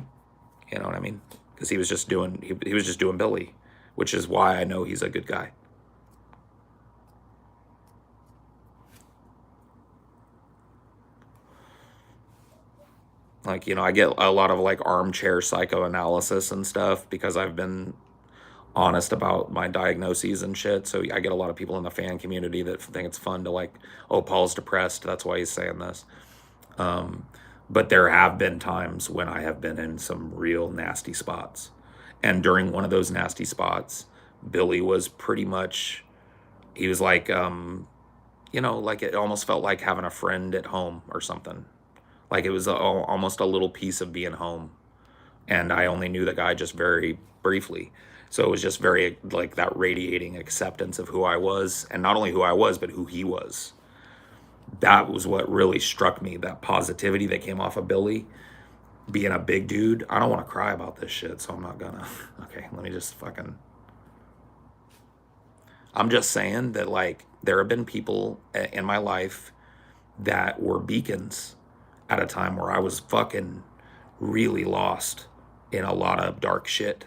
You know what I mean? Because he was just doing Billy, which is why I know he's a good guy. Like, you know, I get a lot of like armchair psychoanalysis and stuff because I've been honest about my diagnoses and shit. So I get a lot of people in the fan community that think it's fun to like, oh, Paul's depressed, that's why he's saying this. But there have been times when I have been in some real nasty spots. And during one of those nasty spots, Billy was pretty much, he was like, you know, like it almost felt like having a friend at home or something. Like it was almost a little piece of being home. And I only knew the guy just very briefly. So it was just very like that radiating acceptance of who I was, and not only who I was, but who he was. That was what really struck me, that positivity that came off of Billy being a big dude. I don't want to cry about this shit, so I'm not gonna. Okay, let me just fucking. I'm just saying that, like, there have been people in my life that were beacons at a time where I was fucking really lost in a lot of dark shit.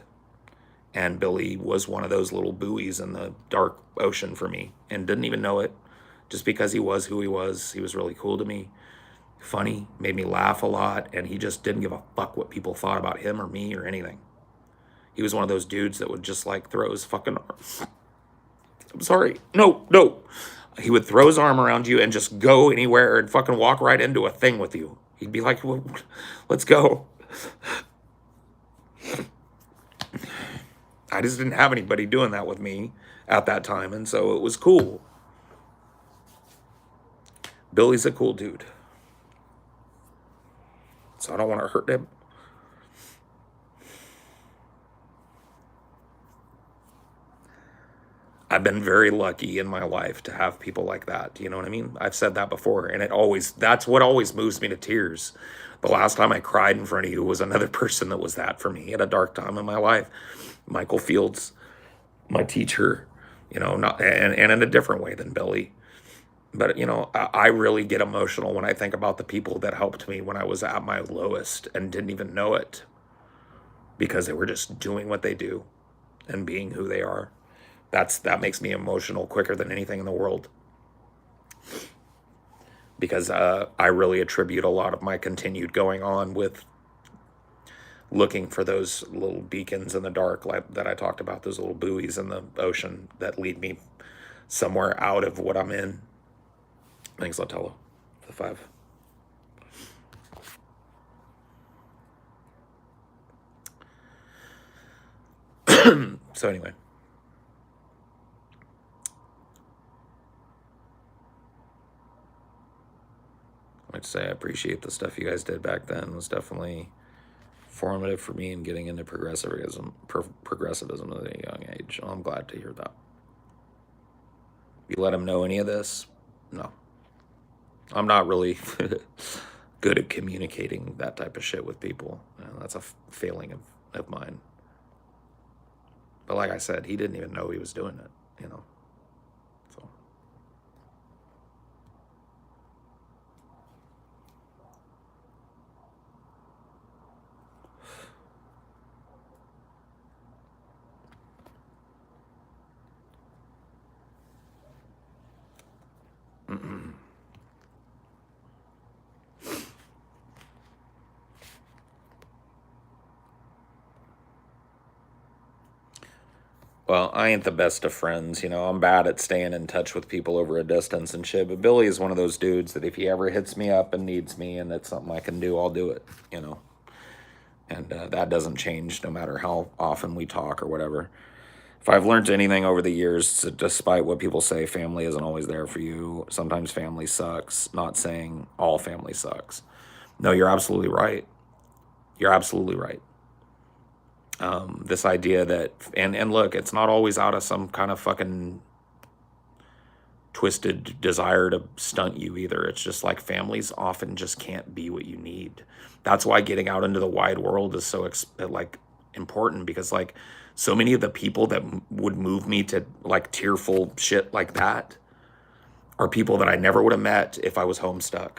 And Billy was one of those little buoys in the dark ocean for me, and didn't even know it. Just because he was who he was really cool to me, funny, made me laugh a lot, and he just didn't give a fuck what people thought about him or me or anything. He was one of those dudes that would just like throw his fucking arm. I'm sorry. No. He would throw his arm around you and just go anywhere and fucking walk right into a thing with you. He'd be like, well, let's go. I just didn't have anybody doing that with me at that time, and so it was cool. Billy's a cool dude. So I don't want to hurt him. I've been very lucky in my life to have people like that. You know what I mean? I've said that before, and that's what always moves me to tears. The last time I cried in front of you was another person that was that for me at a dark time in my life. Michael Fields, my teacher, you know, not and in a different way than Billy. But, you know, I really get emotional when I think about the people that helped me when I was at my lowest and didn't even know it, because they were just doing what they do and being who they are. That makes me emotional quicker than anything in the world, because I really attribute a lot of my continued going on with looking for those little beacons in the dark, like that I talked about, those little buoys in the ocean that lead me somewhere out of what I'm in. Thanks, Latello, for the 5. So anyway. I'd say I appreciate the stuff you guys did back then. It was definitely formative for me in getting into progressivism at a young age. I'm glad to hear that. You let him know any of this? No. I'm not really good at communicating that type of shit with people. You know, that's a failing of mine. But like I said, he didn't even know he was doing it, you know. So. Well, I ain't the best of friends, you know. I'm bad at staying in touch with people over a distance and shit. But Billy is one of those dudes that if he ever hits me up and needs me and it's something I can do, I'll do it, you know. And that doesn't change no matter how often we talk or whatever. If I've learned anything over the years, despite what people say, family isn't always there for you. Sometimes family sucks. Not saying all family sucks. No, you're absolutely right. You're absolutely right. This idea that, and look, it's not always out of some kind of fucking twisted desire to stunt you either. It's just like families often just can't be what you need. That's why getting out into the wide world is so like important, because like so many of the people that would move me to like tearful shit like that are people that I never would have met if I was homestuck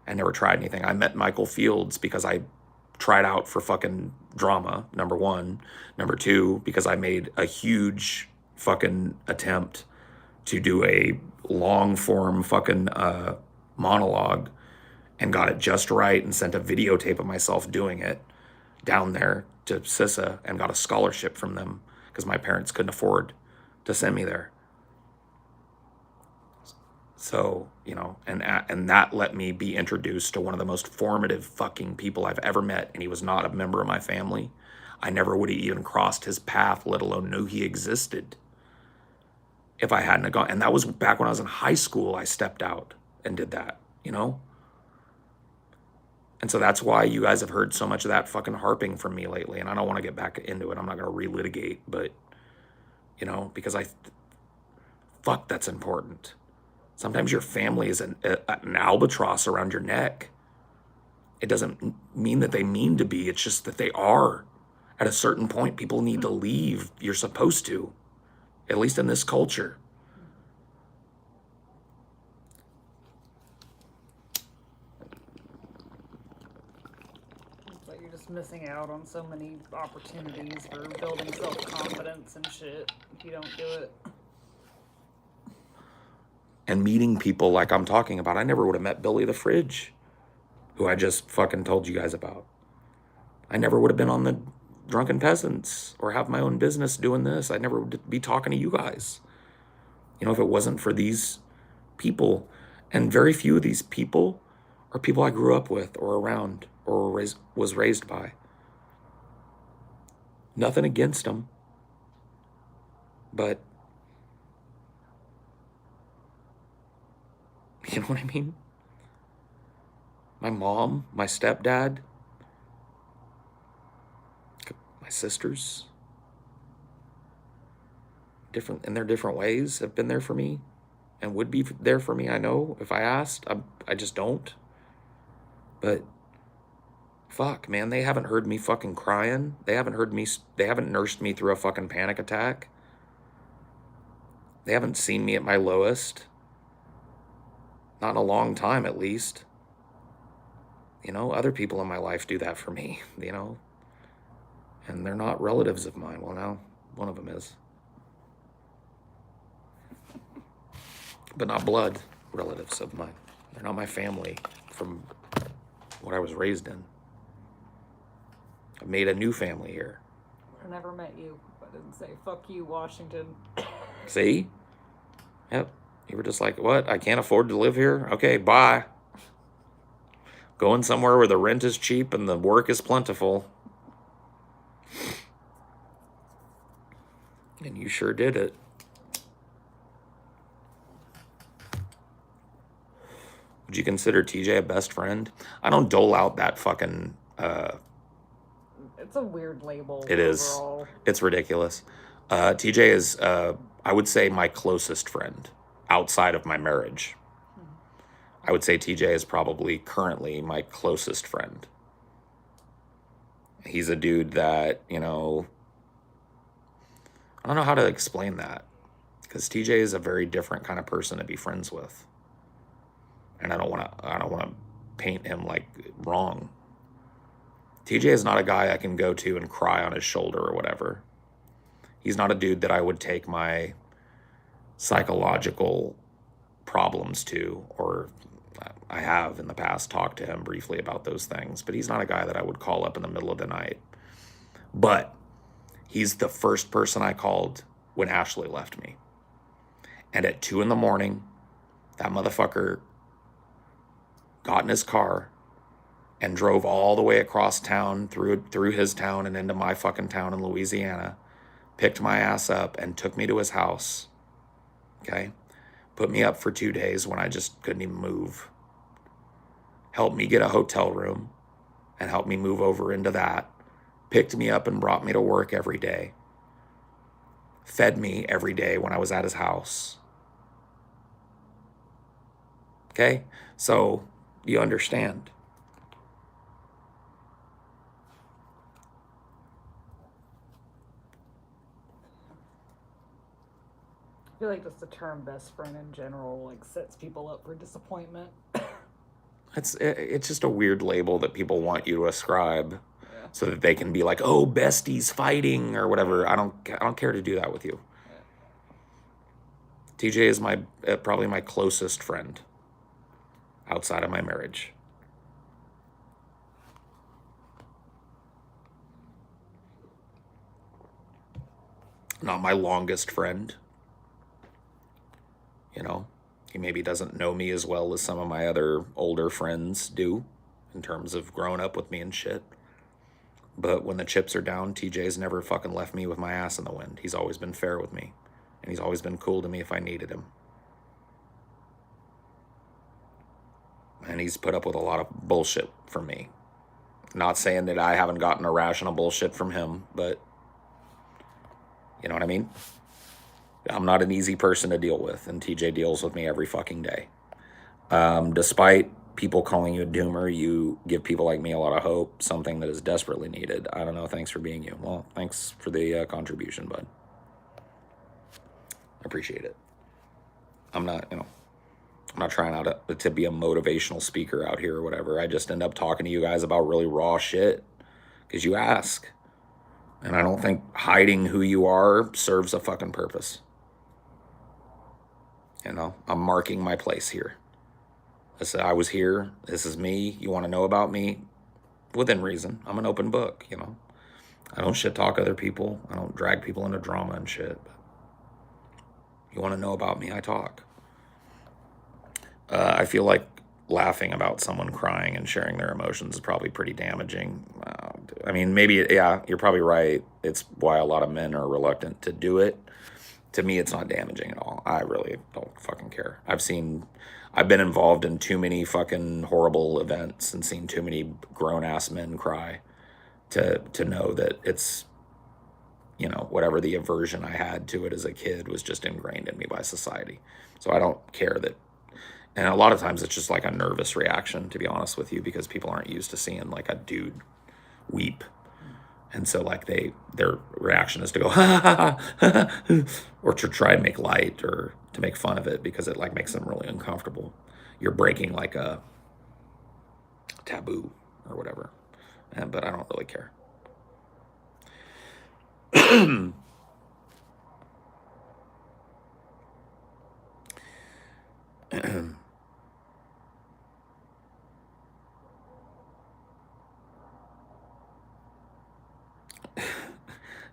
and never tried anything. I met Michael Fields because I tried out for fucking drama, number one. Number two, because I made a huge fucking attempt to do a long form fucking monologue and got it just right and sent a videotape of myself doing it down there to CISA and got a scholarship from them because my parents couldn't afford to send me there. So, you know, and that let me be introduced to one of the most formative fucking people I've ever met, and he was not a member of my family. I never would have even crossed his path, let alone knew he existed, if I hadn't have gone. And that was back when I was in high school. I stepped out and did that, you know? And so that's why you guys have heard so much of that fucking harping from me lately. And I don't want to get back into it. I'm not going to relitigate, but, you know, because fuck, that's important. Sometimes your family is an albatross around your neck. It doesn't mean that they mean to be. It's just that they are. At a certain point, people need to leave. You're supposed to, at least in this culture.
It's like you're just missing out on so many opportunities for building self-confidence and shit if you don't do it.
And meeting people like I'm talking about. I never would have met Billy the Fridge, who I just fucking told you guys about. I never would have been on the Drunken Peasants or have my own business doing this. I never would be talking to you guys. You know, if it wasn't for these people. And very few of these people are people I grew up with or around or was raised by. Nothing against them. But you know what I mean? My mom, my stepdad, my sisters, different in their different ways, have been there for me and would be there for me. I know if I asked, I just don't. But fuck, man, they haven't heard me fucking crying. They haven't nursed me through a fucking panic attack. They haven't seen me at my lowest. Not in a long time, at least. You know, other people in my life do that for me, you know. And they're not relatives of mine. Well, now, one of them is. But not blood relatives of mine. They're not my family from what I was raised in. I've made a new family here.
I never met you. I didn't say, fuck you, Washington.
See? Yep. You were just like, what? I can't afford to live here? Okay, bye. Going somewhere where the rent is cheap and the work is plentiful. And you sure did it. Would you consider TJ a best friend? I don't dole out that fucking...
It's a weird label.
It overall. It's ridiculous. TJ is, I would say, my closest friend outside of my marriage. I would say TJ is probably currently my closest friend. He's a dude that, you know, I don't know how to explain that, because TJ is a very different kind of person to be friends with. And I don't want to paint him like wrong. TJ is not a guy I can go to and cry on his shoulder or whatever. He's not a dude that I would take my psychological problems to, or I have in the past talked to him briefly about those things, but he's not a guy that I would call up in the middle of the night. But he's the first person I called when Ashley left me. And at 2 a.m, that motherfucker got in his car and drove all the way across town, through his town and into my fucking town in Louisiana, picked my ass up and took me to his house, okay? Put me up for 2 days when I just couldn't even move. Helped me get a hotel room and helped me move over into that. Picked me up and brought me to work every day. Fed me every day when I was at his house. Okay? So you understand.
I feel like just the term best friend in general like sets people up for disappointment.
It's just a weird label that people want you to ascribe,
Yeah.
so that they can be like, oh, besties fighting or whatever. I don't care to do that with you. TJ is my probably my closest friend outside of my marriage. Not my longest friend. You know, he maybe doesn't know me as well as some of my other older friends do in terms of growing up with me and shit. But when the chips are down, TJ's never fucking left me with my ass in the wind. He's always been fair with me. And he's always been cool to me if I needed him. And he's put up with a lot of bullshit from me. Not saying that I haven't gotten irrational bullshit from him, but you know what I mean? I'm not an easy person to deal with, and TJ deals with me every fucking day. Despite people calling you a doomer, you give people like me a lot of hope, something that is desperately needed. I don't know, thanks for being you. Well, thanks for the contribution, bud. I appreciate it. I'm not trying out to be a motivational speaker out here or whatever. I just end up talking to you guys about really raw shit because you ask. And I don't think hiding who you are serves a fucking purpose. You know, I'm marking my place here. I was here. This is me. You want to know about me? Within reason. I'm an open book, you know. I don't shit talk other people. I don't drag people into drama and shit. But you want to know about me? I talk. I feel like laughing about someone crying and sharing their emotions is probably pretty damaging. I mean, maybe, yeah, you're probably right. It's why a lot of men are reluctant to do it. To me, it's not damaging at all. I really don't fucking care. I've been involved in too many fucking horrible events and seen too many grown-ass men cry to know that it's, you know, whatever the aversion I had to it as a kid was just ingrained in me by society. So I don't care that. And a lot of times it's just like a nervous reaction, to be honest with you, because people aren't used to seeing like a dude weep. And so like their reaction is to go, ha ha ha, ha, or to try and make light or to make fun of it because it like makes them really uncomfortable. You're breaking like a taboo or whatever. But I don't really care.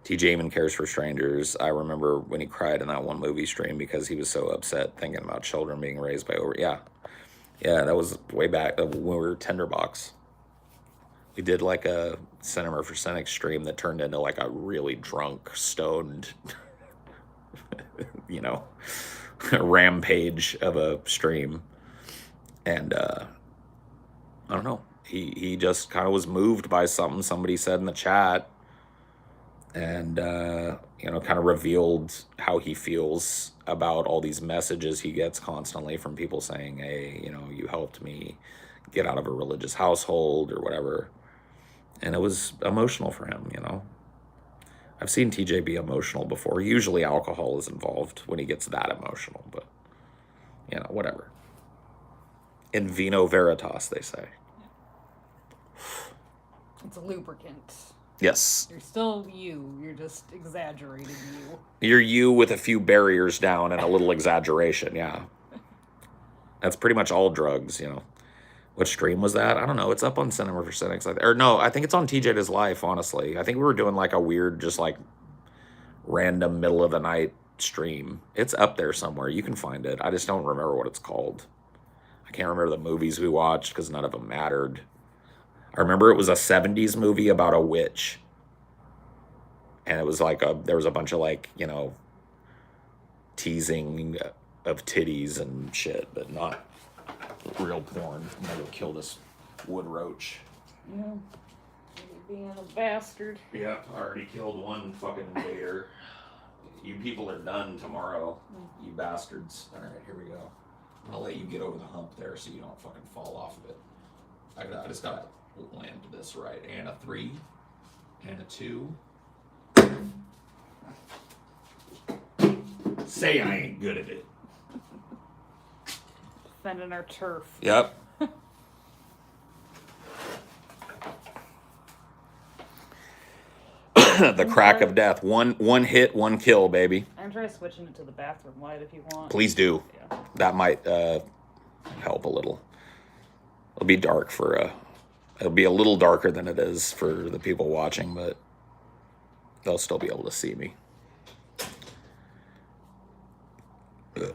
TJ even cares for strangers. I remember when he cried in that one movie stream because he was so upset thinking about children being raised by yeah, that was way back when we were Tinderbox. We did like a Cinema for Cynics stream that turned into like a really drunk, stoned, you know, rampage of a stream. And I don't know. He just kind of was moved by something somebody said in the chat. And, you know, kind of revealed how he feels about all these messages he gets constantly from people saying, hey, you know, you helped me get out of a religious household or whatever. And it was emotional for him, you know. I've seen TJ be emotional before. Usually alcohol is involved when he gets that emotional, but, you know, whatever. In vino veritas, they say.
It's a lubricant.
Yes.
You're still you. You're just exaggerating you.
You're you with a few barriers down and a little exaggeration, yeah. That's pretty much all drugs, you know. What stream was that? I don't know. It's up on Cinema for Cynics. Or no, I think it's on TJ Does Life, honestly. I think we were doing like a weird, just like random middle of the night stream. It's up there somewhere. You can find it. I just don't remember what it's called. I can't remember the movies we watched because none of them mattered. I remember it was a 70s movie about a witch. And it was like there was a bunch of like, you know, teasing of titties and shit, but not real porn. I'm gonna go kill this wood roach.
Yeah. Being a bastard.
Yeah, I already killed one fucking waiter. You people are done tomorrow, you bastards. All right, here we go. I'll let you get over the hump there so you don't fucking fall off of it. I just gotta land this right. And a 3, and a 2. Say I ain't good at it.
Defending our turf.
Yep. The crack of death. One hit, one kill, baby.
I'm trying switching it to the bathroom light if you want.
Please do.
Yeah.
That might help a little. It'll be dark it'll be a little darker than it is for the people watching, but they'll still be able to see me. There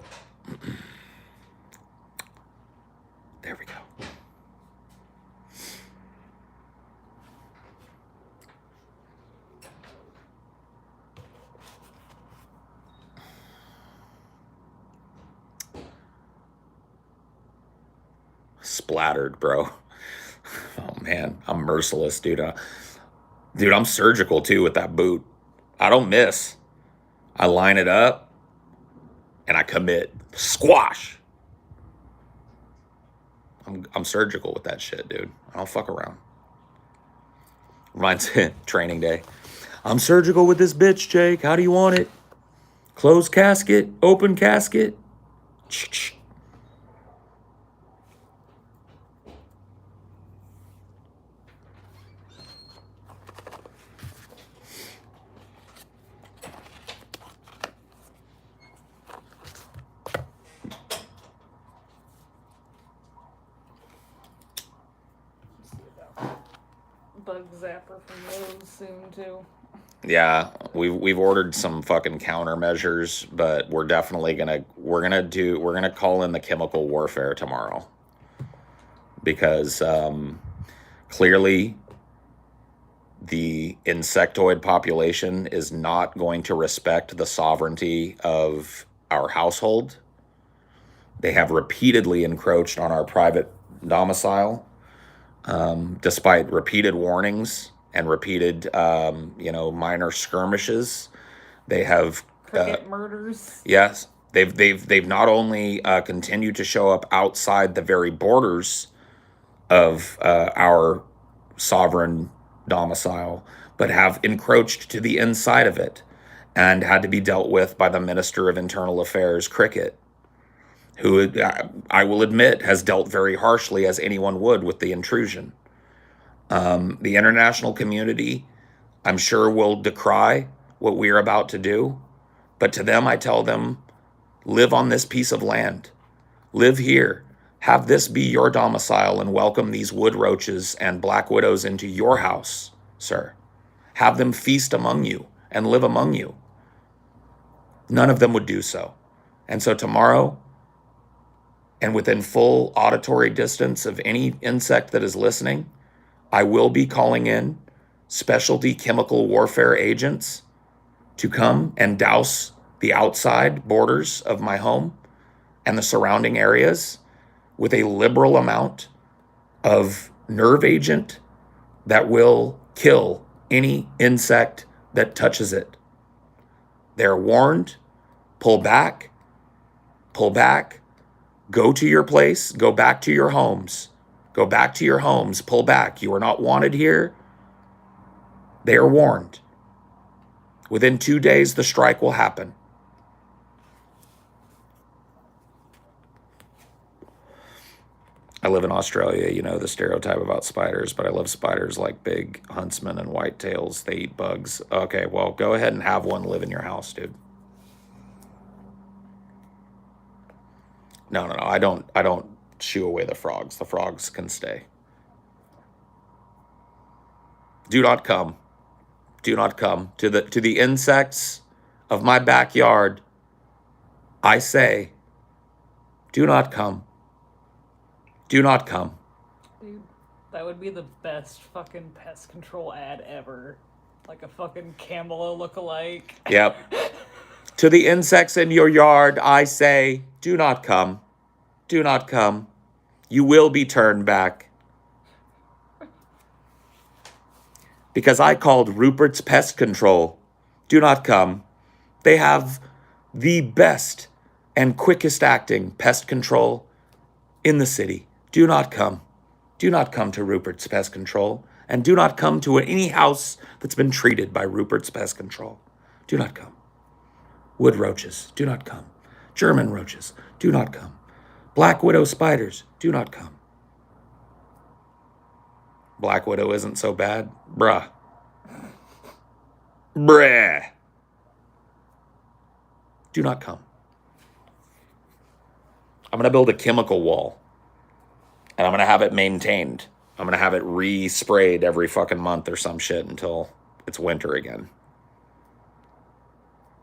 we go. Splattered, bro. Oh man, I'm merciless, dude. Dude, I'm surgical too with that boot. I don't miss. I line it up and I commit. Squash. I'm surgical with that shit, dude. I don't fuck around. Reminds training day. I'm surgical with this bitch, Jake. How do you want it? Closed casket? Open casket?
Bug zapper from Lowe's soon too.
Yeah, we've ordered some fucking countermeasures, but we're definitely we're gonna call in the chemical warfare tomorrow because clearly the insectoid population is not going to respect the sovereignty of our household. They have repeatedly encroached on our private domicile, despite repeated warnings and repeated, minor skirmishes. They have
cricket murders.
Yes, they've not only continued to show up outside the very borders of our sovereign domicile, but have encroached to the inside of it and had to be dealt with by the Minister of Internal Affairs, Cricket, who I will admit has dealt very harshly as anyone would with the intrusion. The international community, I'm sure, will decry what we are about to do, but to them I tell them, live on this piece of land. Live here. Have this be your domicile and welcome these wood roaches and black widows into your house, sir. Have them feast among you and live among you. None of them would do so. And so tomorrow, and within full auditory distance of any insect that is listening, I will be calling in specialty chemical warfare agents to come and douse the outside borders of my home and the surrounding areas with a liberal amount of nerve agent that will kill any insect that touches it. They're warned, pull back, go to your place, go back to your homes, pull back. You are not wanted here. They are warned. Within 2 days, the strike will happen. I live in Australia, you know the stereotype about spiders, but I love spiders like big huntsmen and whitetails. They eat bugs. Okay, well, go ahead and have one live in your house, dude. No, I don't shoo away the frogs. The frogs can stay. Do not come. Do not come. To the insects, of my backyard, I say, do not come. Do not come.
Dude, that would be the best fucking pest control ad ever. Like a fucking Camelo lookalike.
Yep. To the insects in your yard, I say, do not come. Do not come. You will be turned back. Because I called Rupert's Pest Control. Do not come. They have the best and quickest acting pest control in the city. Do not come. Do not come to Rupert's Pest Control. And do not come to any house that's been treated by Rupert's Pest Control. Do not come. Wood roaches, do not come. German roaches, do not come. Black widow spiders, do not come. Black widow isn't so bad. Bruh. Bruh. Do not come. I'm going to build a chemical wall. And I'm going to have it maintained. I'm going to have it re-sprayed every fucking month or some shit until it's winter again.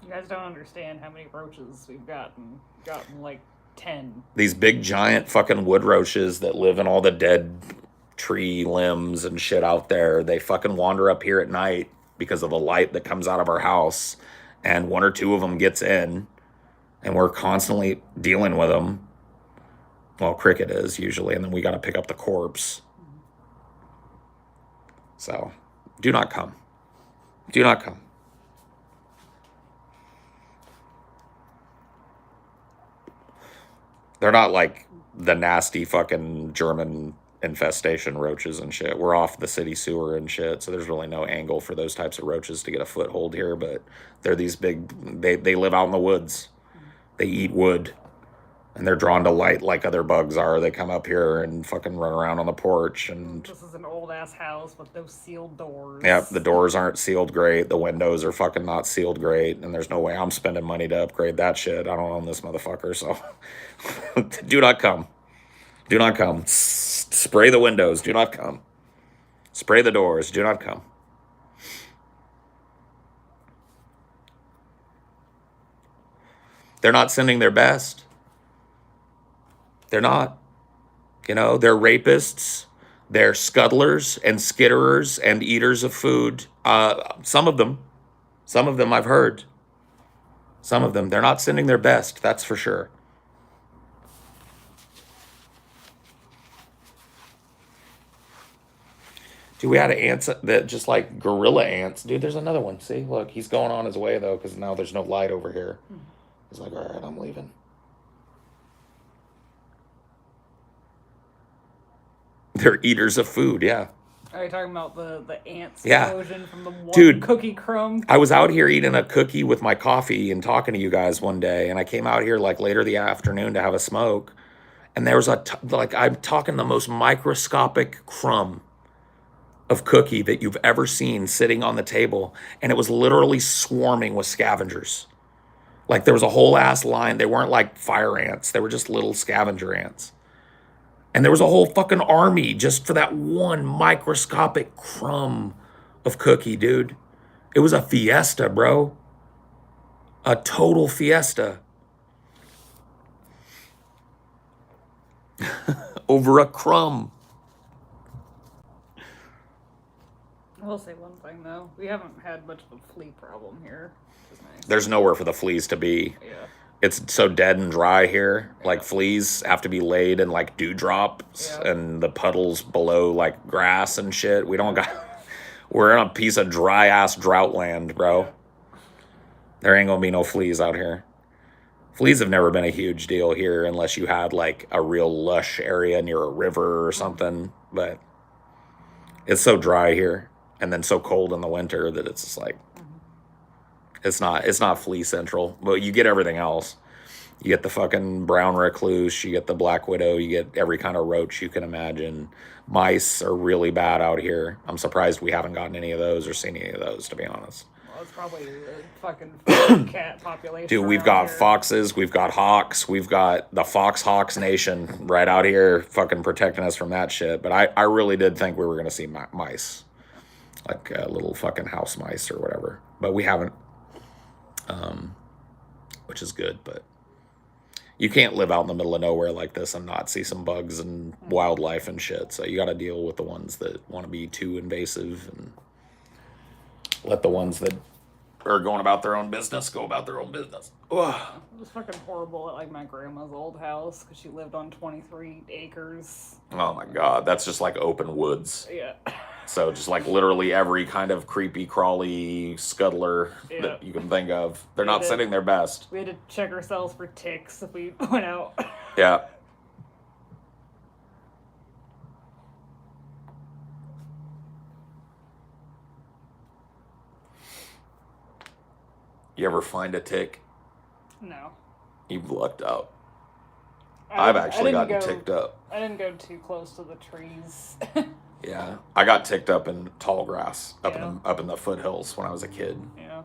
You guys don't understand how many roaches we've gotten. Gotten like 10.
These big giant fucking wood roaches that live in all the dead tree limbs and shit out there. They fucking wander up here at night because of the light that comes out of our house. And one or two of them gets in. And we're constantly dealing with them. Well, Cricket is usually. And then we got to pick up the corpse. So, do not come. Do not come. They're not like the nasty fucking German infestation roaches and shit. We're off the city sewer and shit, so there's really no angle for those types of roaches to get a foothold here, but they're these big, they live out in the woods. They eat wood, and they're drawn to light like other bugs are. They come up here and fucking run around on the porch. And
this is an old-ass house with no sealed doors.
Yep, the doors aren't sealed great. The windows are fucking not sealed great. And there's no way I'm spending money to upgrade that shit. I don't own this motherfucker, so do not come. Do not come. Spray the windows. Do not come. Spray the doors. Do not come. They're not sending their best. They're not. You know, they're rapists. They're scuttlers and skitterers and eaters of food. Some of them I've heard. Some of them. They're not sending their best, that's for sure. Dude, we had ants that just like gorilla ants. Dude, there's another one. See, look, he's going on his way though, because now there's no light over here. He's like, all right, I'm leaving. They're eaters of food, yeah.
Are you talking about the ants
Yeah.
explosion from the one
Dude,
cookie crumb?
I was out here eating a cookie with my coffee and talking to you guys one day, and I came out here like later the afternoon to have a smoke, and there was I'm talking the most microscopic crumb of cookie that you've ever seen sitting on the table, and it was literally swarming with scavengers. Like there was a whole ass line. They weren't like fire ants. They were just little scavenger ants. And there was a whole fucking army just for that one microscopic crumb of cookie, dude. It was a fiesta, bro. A total fiesta. Over a crumb.
I will say one thing though. We haven't had much of a flea problem here, which is nice.
There's nowhere for the fleas to be.
Yeah.
It's so dead and dry here. Like fleas have to be laid in like dewdrops and the puddles below like grass and shit. We don't got. We're in a piece of dry ass drought land, bro. There ain't gonna be no fleas out here. Fleas have never been a huge deal here unless you had like a real lush area near a river or something. But it's so dry here and then so cold in the winter that it's just like. It's not flea central, but you get everything else. You get the fucking brown recluse, you get the black widow, you get every kind of roach you can imagine. Mice are really bad out here. I'm surprised we haven't gotten any of those or seen any of those, to be honest.
Well, it's probably a fucking cat population.
Dude, we've got foxes, we've got hawks, we've got the Hawks Nation right out here fucking protecting us from that shit. But I really did think we were going to see mice. Like little fucking house mice or whatever. But we haven't. which is good, but you can't live out in the middle of nowhere like this and not see some bugs and wildlife and shit. So you got to deal with the ones that want to be too invasive and let the ones that are going about their own business go about their own business. Ugh.
It was fucking horrible at like my grandma's old house because she lived on 23 acres.
Oh my God, that's just like open woods.
Yeah.
So just like literally every kind of creepy, crawly scuttler that you can think of. They're not sitting their best.
We had to check ourselves for ticks if we went out.
Yeah. You ever find a tick?
No.
You've lucked out. I've actually gotten ticked up.
I didn't go too close to the trees.
Yeah, I got ticked up in tall grass up in the foothills when I was a kid.
Yeah.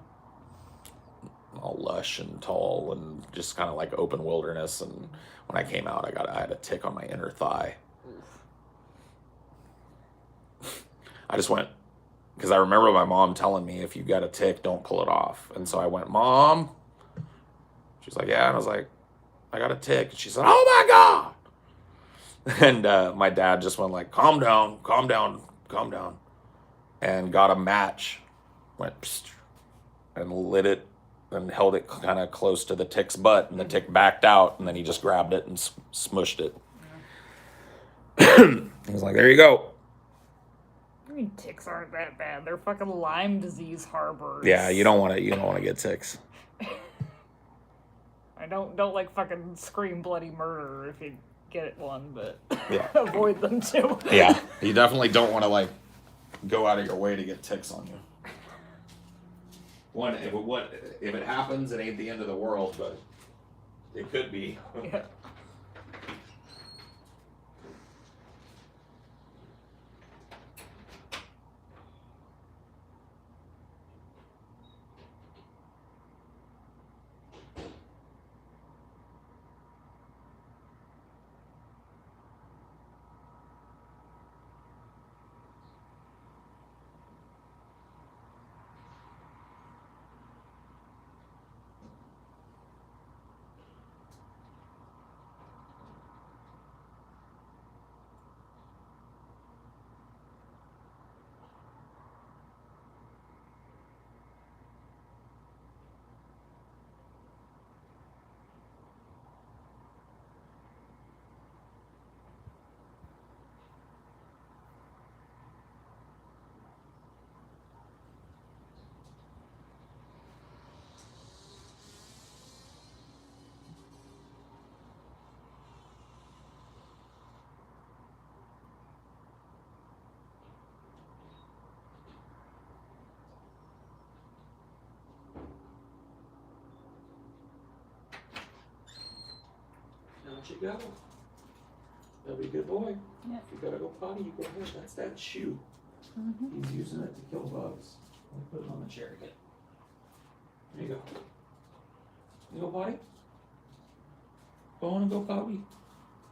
All lush and tall and just kind of like open wilderness. And when I came out, I had a tick on my inner thigh. I just went, because I remember my mom telling me, if you got a tick, don't pull it off. And so I went, Mom. She's like, yeah. And I was like, I got a tick. And she said, oh my God. And my dad just went like, calm down, calm down, calm down. And got a match, went psst, and lit it and held it kind of close to the tick's butt. And the tick backed out. And then he just grabbed it and smushed it. He was like, there you go.
I mean, ticks aren't that bad. They're fucking Lyme disease harbors.
Yeah, you don't want to get ticks.
I don't like fucking scream bloody murder if you get one, but
yeah.
Avoid them too.
Yeah, you definitely don't want to like go out of your way to get ticks on you. One, if it happens, it ain't the end of the world, but it could be.
Yeah.
Out you go. That'll be a good boy.
Yeah.
If you gotta go potty, you go ahead. That's that shoe.
Mm-hmm.
He's using it to kill bugs. Let me put it on the chair again. There you go. You go potty? Go on and go potty.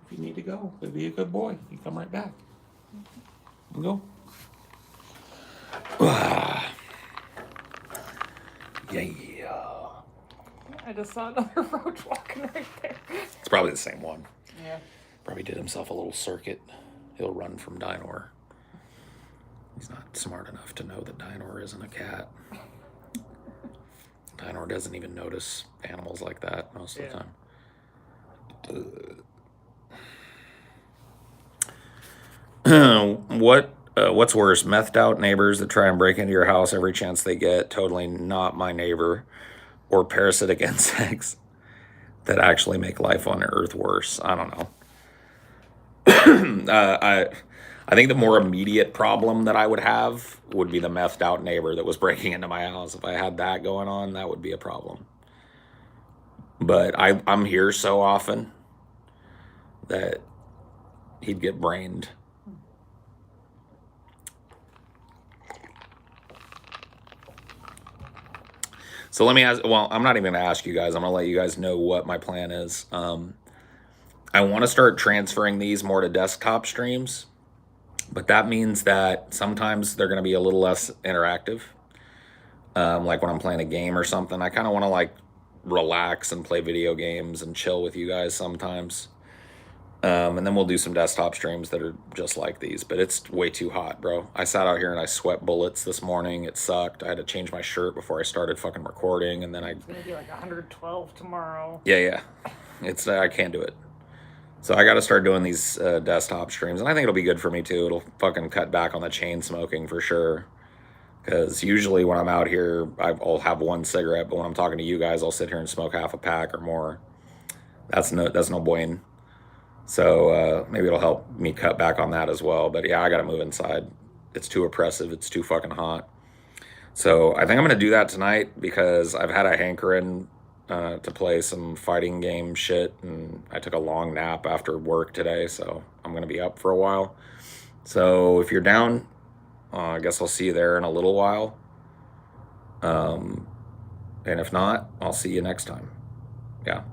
If you need to go, but be a good boy. You come right back. You go. Yeah.
I just saw another roach walking right there.
It's probably the same one.
Yeah.
Probably did himself a little circuit. He'll run from Dinor. He's not smart enough to know that Dinor isn't a cat. Dinor doesn't even notice animals like that most of the time. What's worse, methed out neighbors that try and break into your house every chance they get, totally not my neighbor, or parasitic insects that actually make life on Earth worse? I don't know. I think the more immediate problem that I would have would be the methed out neighbor that was breaking into my house. If I had that going on, that would be a problem. But I'm here so often that he'd get brained. So let me ask, well, I'm not even going to ask you guys. I'm going to let you guys know what my plan is. I want to start transferring these more to desktop streams, but that means that sometimes they're going to be a little less interactive. Like when I'm playing a game or something. I kind of want to like relax and play video games and chill with you guys sometimes. And then we'll do some desktop streams that are just like these, but it's way too hot, bro. I sat out here and I sweat bullets this morning. It sucked. I had to change my shirt before I started fucking recording, and then
It's gonna be like 112 tomorrow.
yeah. It's I can't do it. So I got to start doing these desktop streams, and I think it'll be good for me too. It'll fucking cut back on the chain smoking for sure. Because usually when I'm out here, I'll have one cigarette, but when I'm talking to you guys, I'll sit here and smoke half a pack or more. That's no bueno. So maybe it'll help me cut back on that as well. But yeah, I got to move inside. It's too oppressive. It's too fucking hot. So I think I'm going to do that tonight because I've had a hankering to play some fighting game shit. And I took a long nap after work today. So I'm going to be up for a while. So if you're down, I guess I'll see you there in a little while. And if not, I'll see you next time. Yeah.